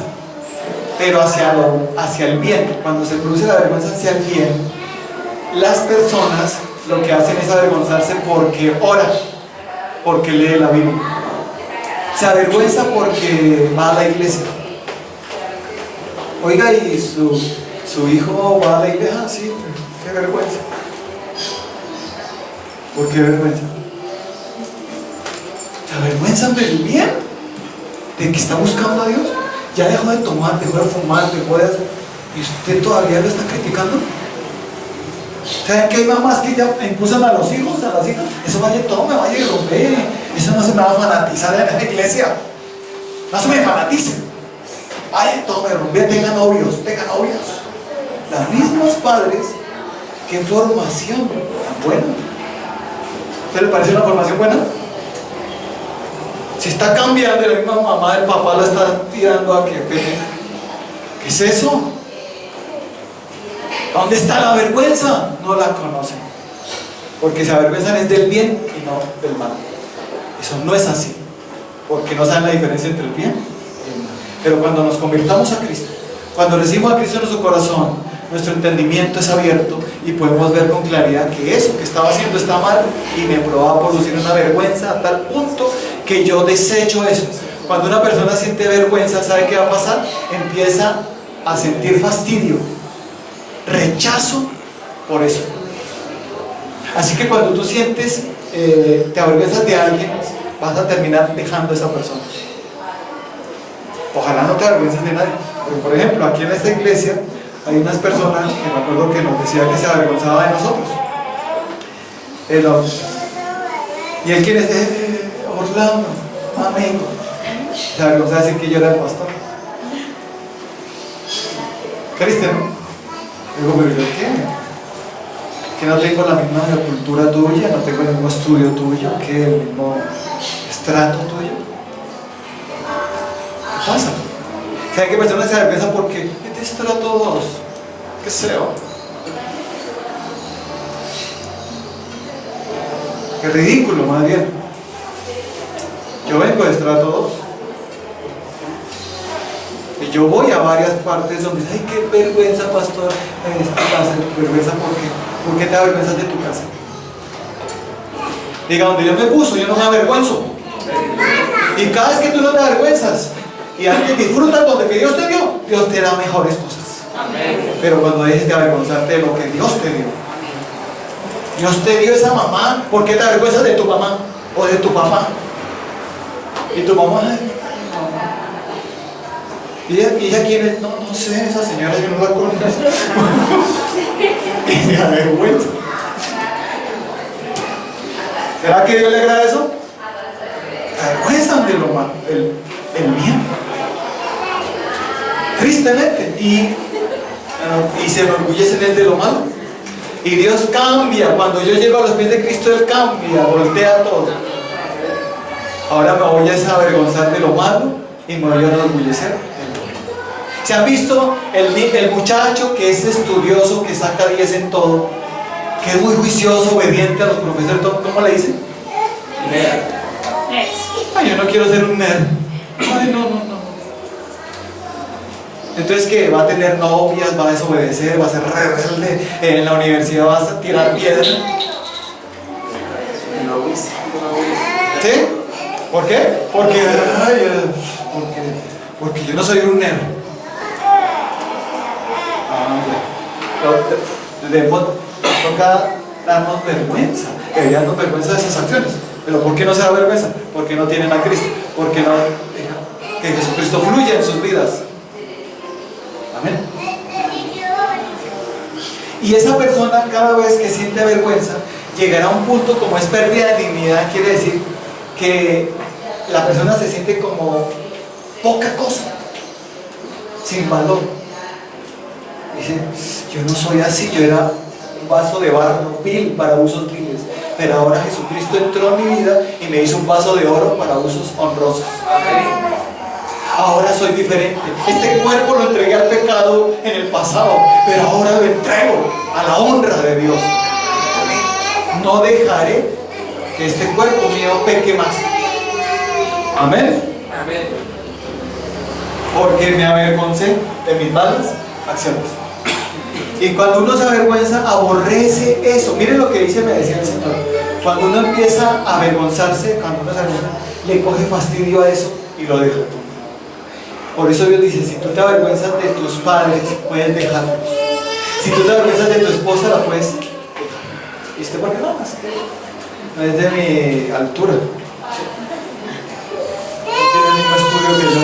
pero hacia el bien. Cuando se produce la vergüenza hacia el bien, las personas lo que hacen es avergonzarse porque ora, porque lee la Biblia. Se avergüenza porque va a la iglesia. Oiga, ¿y su hijo va a la iglesia? Sí, qué vergüenza. ¿Por qué vergüenza? ¿Se avergüenzan del bien? ¿De que está buscando a Dios? Ya dejó de tomar, dejó de fumar, dejó de hacer, y usted todavía lo está criticando. ¿Saben que hay mamás que ya impulsan a los hijos, a las hijas? Eso vaya, tome, vaya y rompe. Eso no se me va a fanatizar en la iglesia. No se me fanatice. Vaya, tome, rompe, tenga novios. Las mismas padres, qué formación tan buena. ¿A usted le parece una formación buena? Si está cambiando, la misma mamá del papá la está tirando a que pegue. ¿Qué es eso? ¿Dónde está la vergüenza? No la conocen. Porque se avergüenzan es del bien y no del mal. Eso no es así. Porque no saben la diferencia entre el bien y el mal. Pero cuando nos convirtamos a Cristo, cuando recibimos a Cristo en nuestro corazón, nuestro entendimiento es abierto y podemos ver con claridad que eso que estaba haciendo está mal y me va a producir una vergüenza a tal punto que yo desecho eso. Cuando una persona siente vergüenza, ¿sabe qué va a pasar? Empieza a sentir fastidio, rechazo por eso. Así que cuando tú sientes, te avergüenzas de alguien, vas a terminar dejando a esa persona. Ojalá no te avergüences de nadie. Porque, por ejemplo, aquí en esta iglesia hay unas personas que me acuerdo que nos decían que se avergonzaban de nosotros. Y él quiere ser Orlando, amigo. Se avergonzaba de decir que yo era el pastor. Triste, ¿no? Digo, pero ¿yo qué? Que no tengo la misma cultura tuya, no tengo el mismo estudio tuyo, que el mismo estrato tuyo. ¿Qué pasa? ¿Saben qué personas se avergüenzan porque este estrato 2? ¿Qué sé yo? Qué ridículo, más bien. Yo vengo de estrato 2. Y yo voy a varias partes donde, ay, qué vergüenza, pastor, esta casa, vergüenza, ¿por qué te avergüenzas de tu casa? Diga, donde Dios me puso, yo no me avergüenzo. Y cada vez que tú no te avergüenzas y antes disfrutas donde que Dios te dio, Dios te da mejores cosas. Amén. Pero cuando dejes de avergonzarte de lo que Dios te dio, Dios te dio esa mamá, ¿por qué te avergüenzas de tu mamá o de tu papá? Y tu mamá, ¿y ella quién es? No sé, esa señora yo no la conozco. Y me avergüenza. ¿Será que Dios le agrada eso? Se avergüenzan de lo malo, el bien. Tristemente. Y se enorgullecen de lo malo. Y Dios cambia. Cuando yo llego a los pies de Cristo, Él cambia, voltea todo. Ahora me voy a avergonzar de lo malo y me voy a enorgullecer. ¿Se han visto el muchacho que es estudioso, que saca 10 en todo, que es muy juicioso, obediente a los profesores? ¿Cómo le dicen? Nerd. Ay, yo no quiero ser un nerd. Ay, no. Entonces, ¿qué? Va a tener novias, va a desobedecer, va a ser rebelde, en la universidad va a tirar piedras. ¿Sí? ¿Por qué? Porque yo no soy un nerd. Toca darnos vergüenza, deberían darnos vergüenza de esas acciones. Pero ¿por qué no se da vergüenza? Porque no tienen a Cristo, porque no dejan que Jesucristo fluya en sus vidas. Amén. Y esa persona, cada vez que siente vergüenza, llegará a un punto, como es pérdida de dignidad, quiere decir que la persona se siente como poca cosa, sin valor. Dice, yo no soy así, yo era un vaso de barro, vil para usos viles, pero ahora Jesucristo entró en mi vida y me hizo un vaso de oro para usos honrosos. Ahora soy diferente. Este cuerpo lo entregué al pecado en el pasado, pero ahora lo entrego a la honra de Dios. No dejaré que este cuerpo mío peque más. Amén. Amén. Porque me avergoncé de mis malas acciones. Y cuando uno se avergüenza, aborrece eso. Miren lo que dice, me decía el Señor. Cuando uno empieza a avergonzarse, cuando uno se avergüenza, le coge fastidio a eso y lo deja. Por eso Dios dice, si tú te avergüenzas de tus padres, puedes dejarlos. Si tú te avergüenzas de tu esposa, la puedes dejar. ¿Y usted por qué no? No es de mi altura. No tiene el mismo estudio que yo.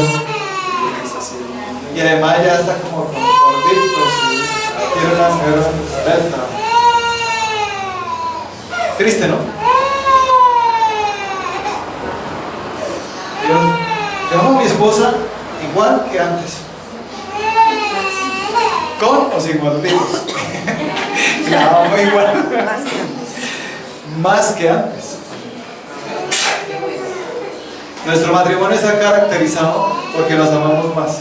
Y además ya está como gorditos y tiene una señora delta. Triste, ¿no? Yo amo a mi esposa igual que antes. ¿Con o sin gorditos? La amo igual. Más que antes. Nuestro matrimonio está caracterizado porque nos amamos más.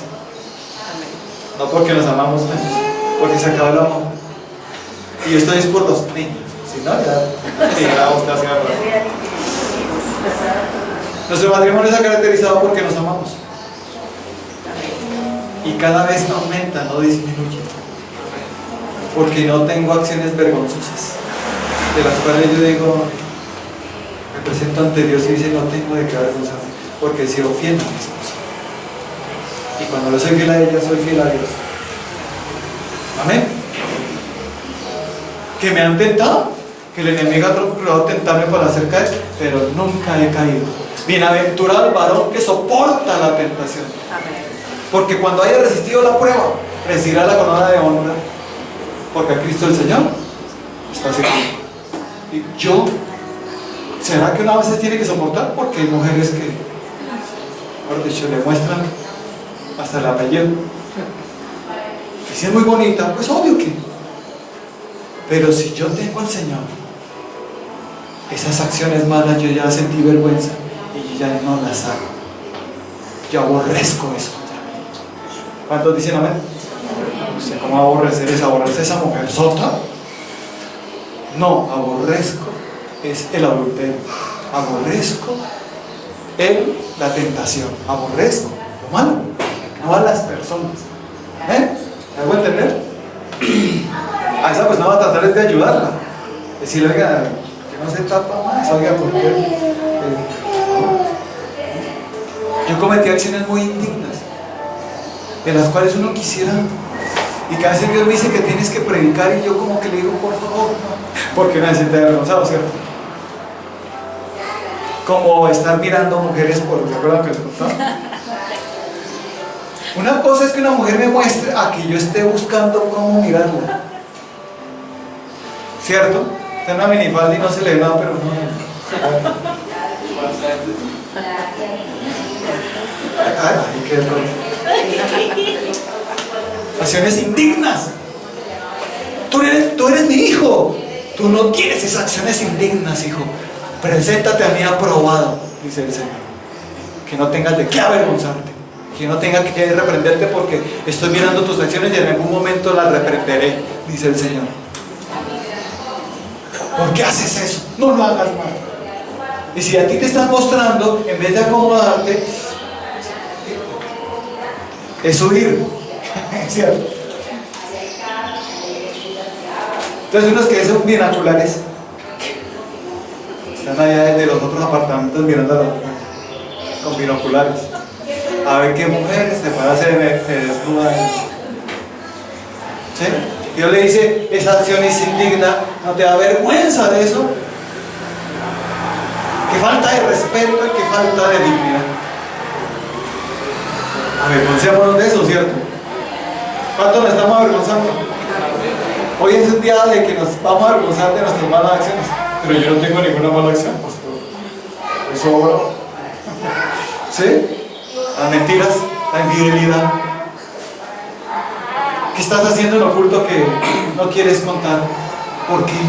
No porque nos amamos menos, porque se acaba el amor. Y esto es por los niños. Si no, ya usted hace la prueba. Nuestro matrimonio está caracterizado porque nos amamos. Y cada vez aumenta, no disminuye. Porque no tengo acciones vergonzosas, de las cuales yo digo, me presento ante Dios y dice, no tengo de qué avergonzarme, porque he sido fiel a mi esposa. Y cuando yo soy fiel a ella, soy fiel a Dios. Amén. Que me han tentado, que el enemigo ha procurado tentarme para hacer caer, pero nunca he caído. Bienaventurado el varón que soporta la tentación. Amén. Porque cuando haya resistido la prueba, recibirá la corona de honra, porque a Cristo el Señor está seguro. Y yo, ¿será que una vez tiene que soportar? Porque hay mujeres que, por dicho, le muestran hasta el apellido. Si es muy bonita, pues obvio que. Pero si yo tengo al Señor, esas acciones malas yo ya sentí vergüenza y yo ya no las hago. Yo aborrezco eso. ¿Cuántos dicen amén? ¿Usted cómo aborrecer es aborrecer esa mujer sota? No, aborrezco es el adulterio. Aborrezco la tentación. Aborrezco lo malo, no a las personas. ¿Me hago entender? A esa persona va a tratar de ayudarla. Decirle, oiga, que no se tapa más, oiga, porque yo cometí acciones muy indignas, de las cuales uno quisiera, y cada vez Dios me dice que tienes que predicar, y yo como que le digo, por favor, porque uno se siente avergonzado, ¿cierto? Como estar mirando mujeres por, ¿se acuerdan que les contaba? Una cosa es que una mujer me muestre a que yo esté buscando cómo mirarla, ¿cierto? Está en una minifalda y no se le ve nada, pero no. Ay, qué error. Acciones indignas. Tú eres mi hijo. Tú no tienes esas acciones indignas, hijo. Preséntate a mí aprobado, dice el Señor. Que no tengas de qué avergonzarte. Que no tenga que reprenderte porque estoy mirando tus acciones y en algún momento las reprenderé, dice el Señor. ¿Por qué haces eso? No lo hagas más. Y si a ti te están mostrando, en vez de acomodarte, es huir. ¿Cierto? Entonces unos que son binoculares están allá desde los otros apartamentos mirando a la otra con binoculares a ver qué mujeres se puede hacer se desnuda. ¿Sí? Dios le dice, esa acción es indigna, no te da vergüenza de eso. Que falta de respeto y que falta de dignidad. Avergoncémonos de eso, ¿cierto? ¿Cuánto nos estamos avergonzando? Hoy es un día de que nos vamos a avergonzar de nuestras malas acciones. Pero yo no tengo ninguna mala acción, pastor. Eso obra. ¿Sí? Las mentiras, la infidelidad. ¿Qué estás haciendo en oculto que no quieres contar? ¿Por qué?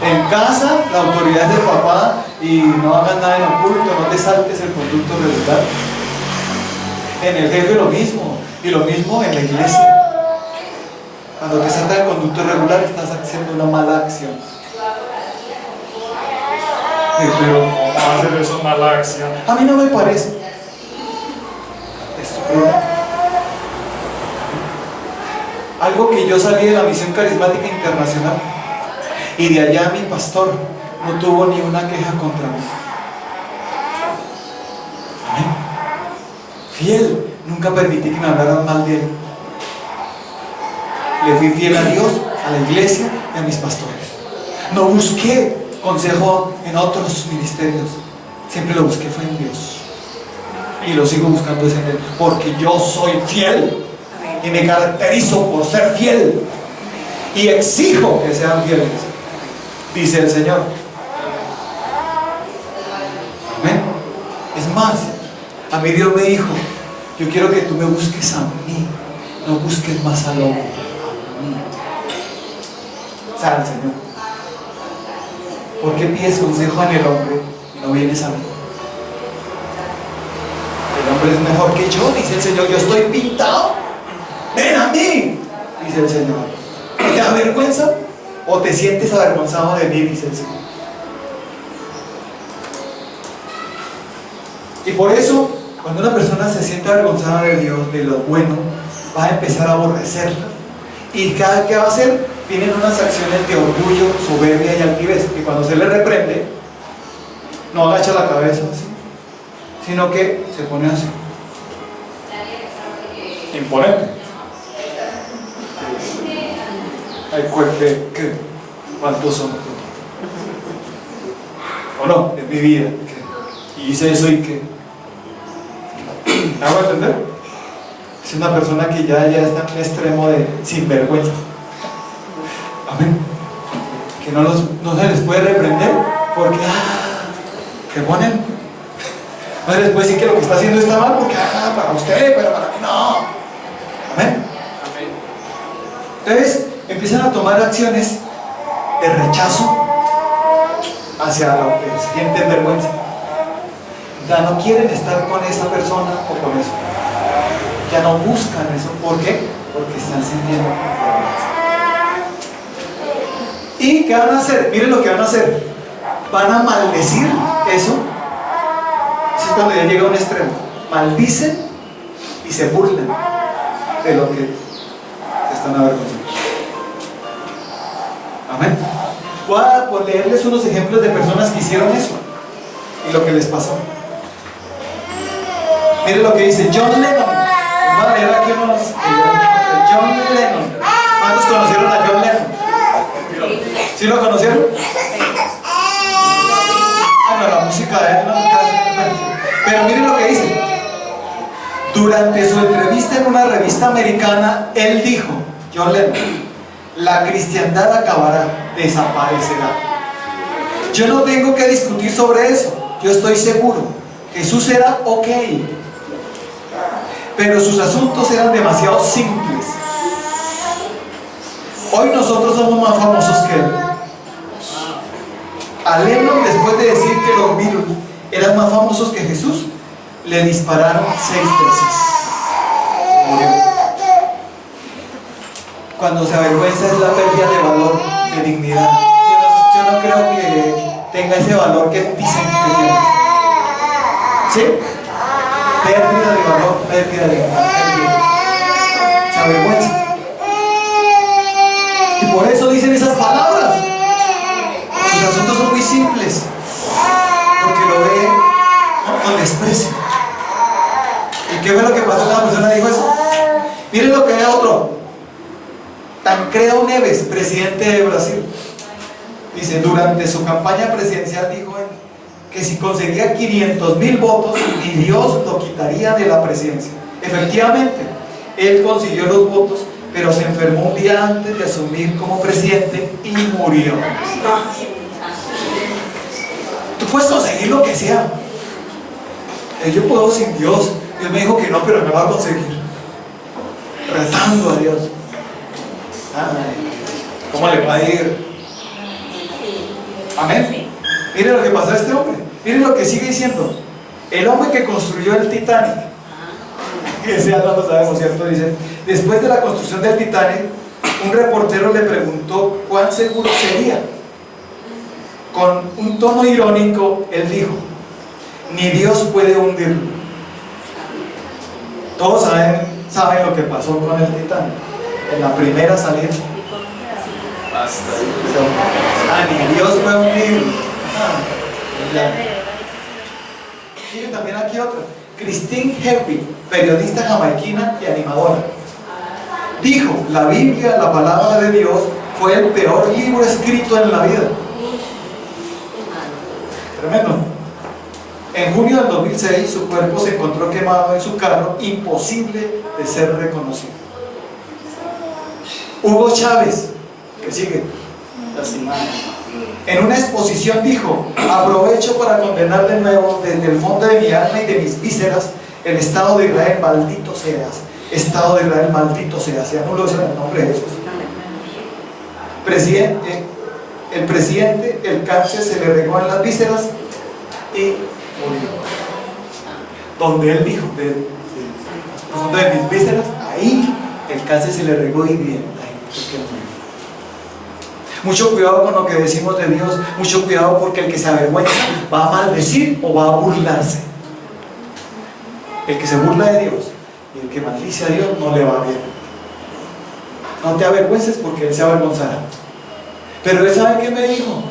En casa, la autoridad es del papá y no hagas nada en oculto, no te saltes el conducto regular. En el jefe lo mismo, y lo mismo en la iglesia. Cuando te saltas el conducto regular, estás haciendo una mala acción. Pero, ¿cómo hacer eso mala acción? A mí no me parece. Algo que yo salí de la Misión Carismática Internacional y de allá mi pastor no tuvo ni una queja contra mí. Amén. Fiel, nunca permití que me hablaran mal de él. Le fui fiel a Dios, a la iglesia y a mis pastores. No busqué consejo en otros ministerios, siempre lo busqué fue en Dios. Y lo sigo buscando en él, porque yo soy fiel y me caracterizo por ser fiel y exijo que sean fieles, dice el Señor. Amén. Es más, a mí Dios me dijo, yo quiero que tú me busques a mí, no busques más al hombre, a mí. ¿Sabe el Señor? ¿Por qué pides consejo en el hombre y no vienes a mí? El hombre es mejor que yo, dice el Señor. Yo estoy pintado. Ven a mí, dice el Señor. ¿Te da vergüenza? ¿O te sientes avergonzado de mí? Dice el Señor. Y por eso, cuando una persona se siente avergonzada de Dios, de lo bueno, va a empezar a aborrecerla. Y cada vez que va a hacer, vienen unas acciones de orgullo, soberbia y altivez. Y cuando se le reprende, no agacha la cabeza así, sino que se pone así, imponente. Ay, ¿qué? ¿Cuántos son? ¿O no? Es mi vida. ¿Qué? Y hice eso y ¿qué? ¿Me hago entender? Es una persona que ya está en un extremo de sinvergüenza. Amén. Que no se les puede reprender porque se ponen. No se les puede decir que lo que está haciendo está mal porque para usted, pero para mí no. Entonces empiezan a tomar acciones de rechazo hacia lo que sienten vergüenza. Ya no quieren estar con esa persona o con eso. Ya no buscan eso. ¿Por qué? Porque están sintiendo vergüenza. ¿Y qué van a hacer? Miren lo que van a hacer. Van a maldecir eso. Eso es cuando ya llega a un extremo. Maldicen y se burlan de lo que se están avergonzando. Amén. Voy a leerles unos ejemplos de personas que hicieron eso y lo que les pasó. Miren lo que dice John Lennon. Vamos a leer aquí unos. John Lennon. ¿Cuántos conocieron a John Lennon? ¿Sí lo conocieron? Bueno, la música de él no casi. Pero miren lo que dice. Durante su entrevista en una revista americana, él dijo, John Lennon, la cristiandad acabará, desaparecerá. Yo no tengo que discutir sobre eso. Yo estoy seguro. Jesús era ok, pero sus asuntos eran demasiado simples. Hoy nosotros somos más famosos que él. A Lennon, después de decir que los Beatles eran más famosos que Jesús, le dispararon 6 veces. Murió. Cuando se avergüenza es la pérdida de valor, de dignidad. Yo no creo que tenga ese valor que dicen que tiene. ¿Sí? Pérdida de valor, pérdida de dignidad. Se avergüenza. Y por eso dicen esas palabras. Sus asuntos son muy simples. Porque lo ve con desprecio. ¿Y qué fue lo que pasó cuando la persona dijo eso? Miren lo que hay otro. Tancredo Neves, presidente de Brasil. Dice, durante su campaña presidencial dijo él que si conseguía 500,000 votos, ni Dios lo quitaría de la presidencia. Efectivamente, él consiguió los votos, pero se enfermó un día antes de asumir como presidente y murió. Tú puedes conseguir lo que sea. Yo puedo sin Dios. Dios me dijo que no, pero me va a conseguir. Retando a Dios. Ay, ¿cómo le va a ir? Amén. Miren lo que pasó a este hombre. Miren lo que sigue diciendo. El hombre que construyó el Titanic, que sea no lo sabemos, ¿cierto? Dice, después de la construcción del Titanic, un reportero le preguntó cuán seguro sería. Con un tono irónico, él dijo, ni Dios puede hundirlo. Todos saben lo que pasó con el Titanic. En la primera salida. Ni Dios puede hundirlo. Y también aquí otra. Christine Herby, periodista jamaiquina y animadora, dijo, la Biblia, la palabra de Dios, fue el peor libro escrito en la vida. Tremendo. En junio del 2006 su cuerpo se encontró quemado en su carro, imposible de ser reconocido. Hugo Chávez, que sigue, en una exposición dijo, aprovecho para condenar de nuevo desde el fondo de mi alma y de mis vísceras el Estado de Israel, maldito seas. Estado de Israel, maldito seas. Se anuló en el nombre de Jesús. El presidente, el cáncer se le regó en las vísceras y murió. Donde él dijo, de mis vísceras, ahí el cáncer se le regó y bien, ahí porque murió. Mucho cuidado con lo que decimos de Dios, mucho cuidado porque el que se avergüenza va a maldecir o va a burlarse. El que se burla de Dios y el que maldice a Dios no le va bien. No te avergüences porque él se avergonzará. Pero él sabe qué me dijo.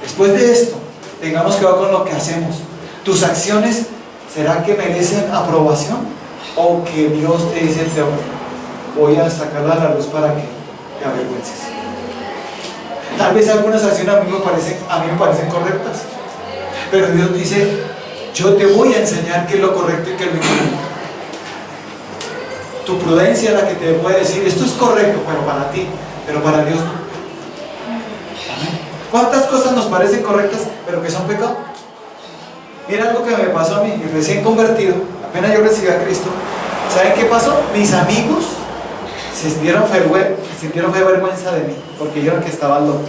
Después de esto, tengamos cuidado con lo que hacemos. Tus acciones, ¿será que merecen aprobación? O que Dios te dice, te voy a sacarla a la luz para que te avergüences. Tal vez algunas acciones a mí me parecen correctas, pero Dios dice, yo te voy a enseñar qué es lo correcto y qué es lo incorrecto. Tu prudencia es la que te puede decir, esto es correcto, pero para ti, pero para Dios no. ¿Cuántas cosas nos parecen correctas, pero que son pecado? Mira algo que me pasó a mí, recién convertido, apenas yo recibí a Cristo. ¿Saben qué pasó? Mis amigos Sintieron fue vergüenza de mí, porque dijeron que estaba loco.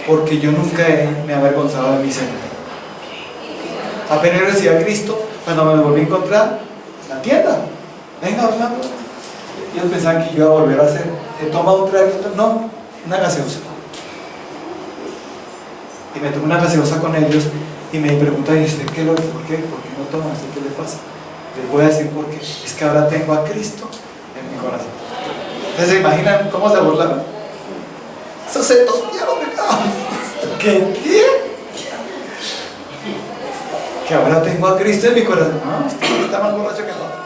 Porque yo nunca me he avergonzado de mi Señor. Apenas recibí a Cristo, cuando me volví a encontrar en la tienda, venga, hablando. Ellos pensaban que yo iba a volver a hacer. ¿He tomado un traguito? No, una gaseosa. Y me tomé una gaseosa con ellos y me preguntan, ¿y usted qué lo hace? ¿Por qué? ¿Por qué no toma? ¿Qué le pasa? Les voy a decir por qué. Es que ahora tengo a Cristo en mi corazón. Entonces, ¿se imaginan cómo se burlaron? Esos se tostearon de nada. ¿Qué? Que ahora tengo a Cristo en mi corazón. No, usted está más borracho que el otro.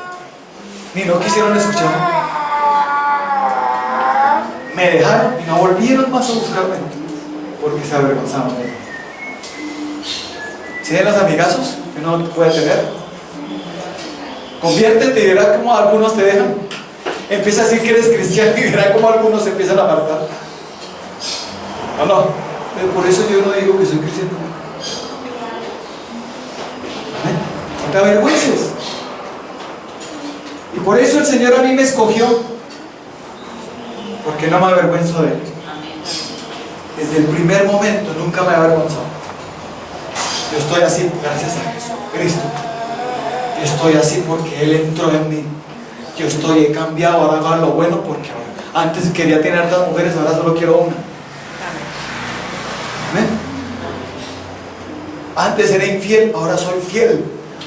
Ni no quisieron escucharme. Me dejaron y no volvieron más a buscarme porque se avergonzaban de mí. ¿Sí ven los amigazos que uno puede tener? Conviértete y verás cómo algunos te dejan. Empieza a decir que eres cristiano y verás cómo algunos se empiezan a apartar. No. Pero por eso yo no digo que soy cristiano. Amén. No te avergüences. Y por eso el Señor a mí me escogió. Porque no me avergüenzo de Él. Desde el primer momento nunca me he avergonzado. Yo estoy así gracias a Jesucristo. Yo estoy así porque Él entró en mí. Yo he cambiado, ahora hago lo bueno porque antes quería tener 2 mujeres, ahora solo quiero una. ¿Amén? Antes era infiel, ahora soy fiel.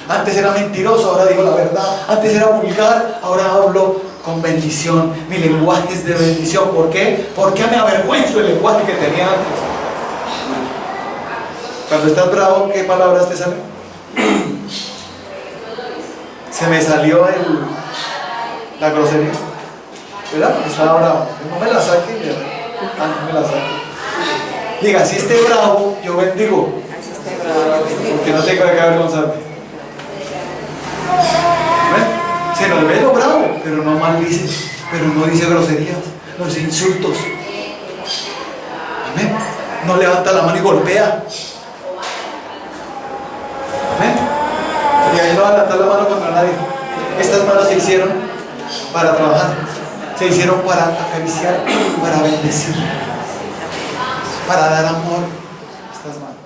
Antes era mentiroso, ahora digo la verdad. Antes era vulgar, ahora hablo con bendición. Mi lenguaje es de bendición. ¿Por qué? Porque me avergüenzo del lenguaje que tenía antes. Cuando estás bravo, ¿qué palabras te salen? Se me salió la grosería, ¿verdad? Porque estaba bravo. No me la saque, no me la saque. Diga, si esté bravo, yo bendigo. Porque no tengo que avergonzarme. ¿Ven? Se nos ve lo bravo, pero no maldice, pero no dice groserías, no dice insultos. Amén. No levanta la mano y golpea. Amén. Y ahí no va a levantar la mano contra nadie. Estas manos se hicieron para trabajar, se hicieron para acariciar, para bendecir, para dar amor. Estas manos.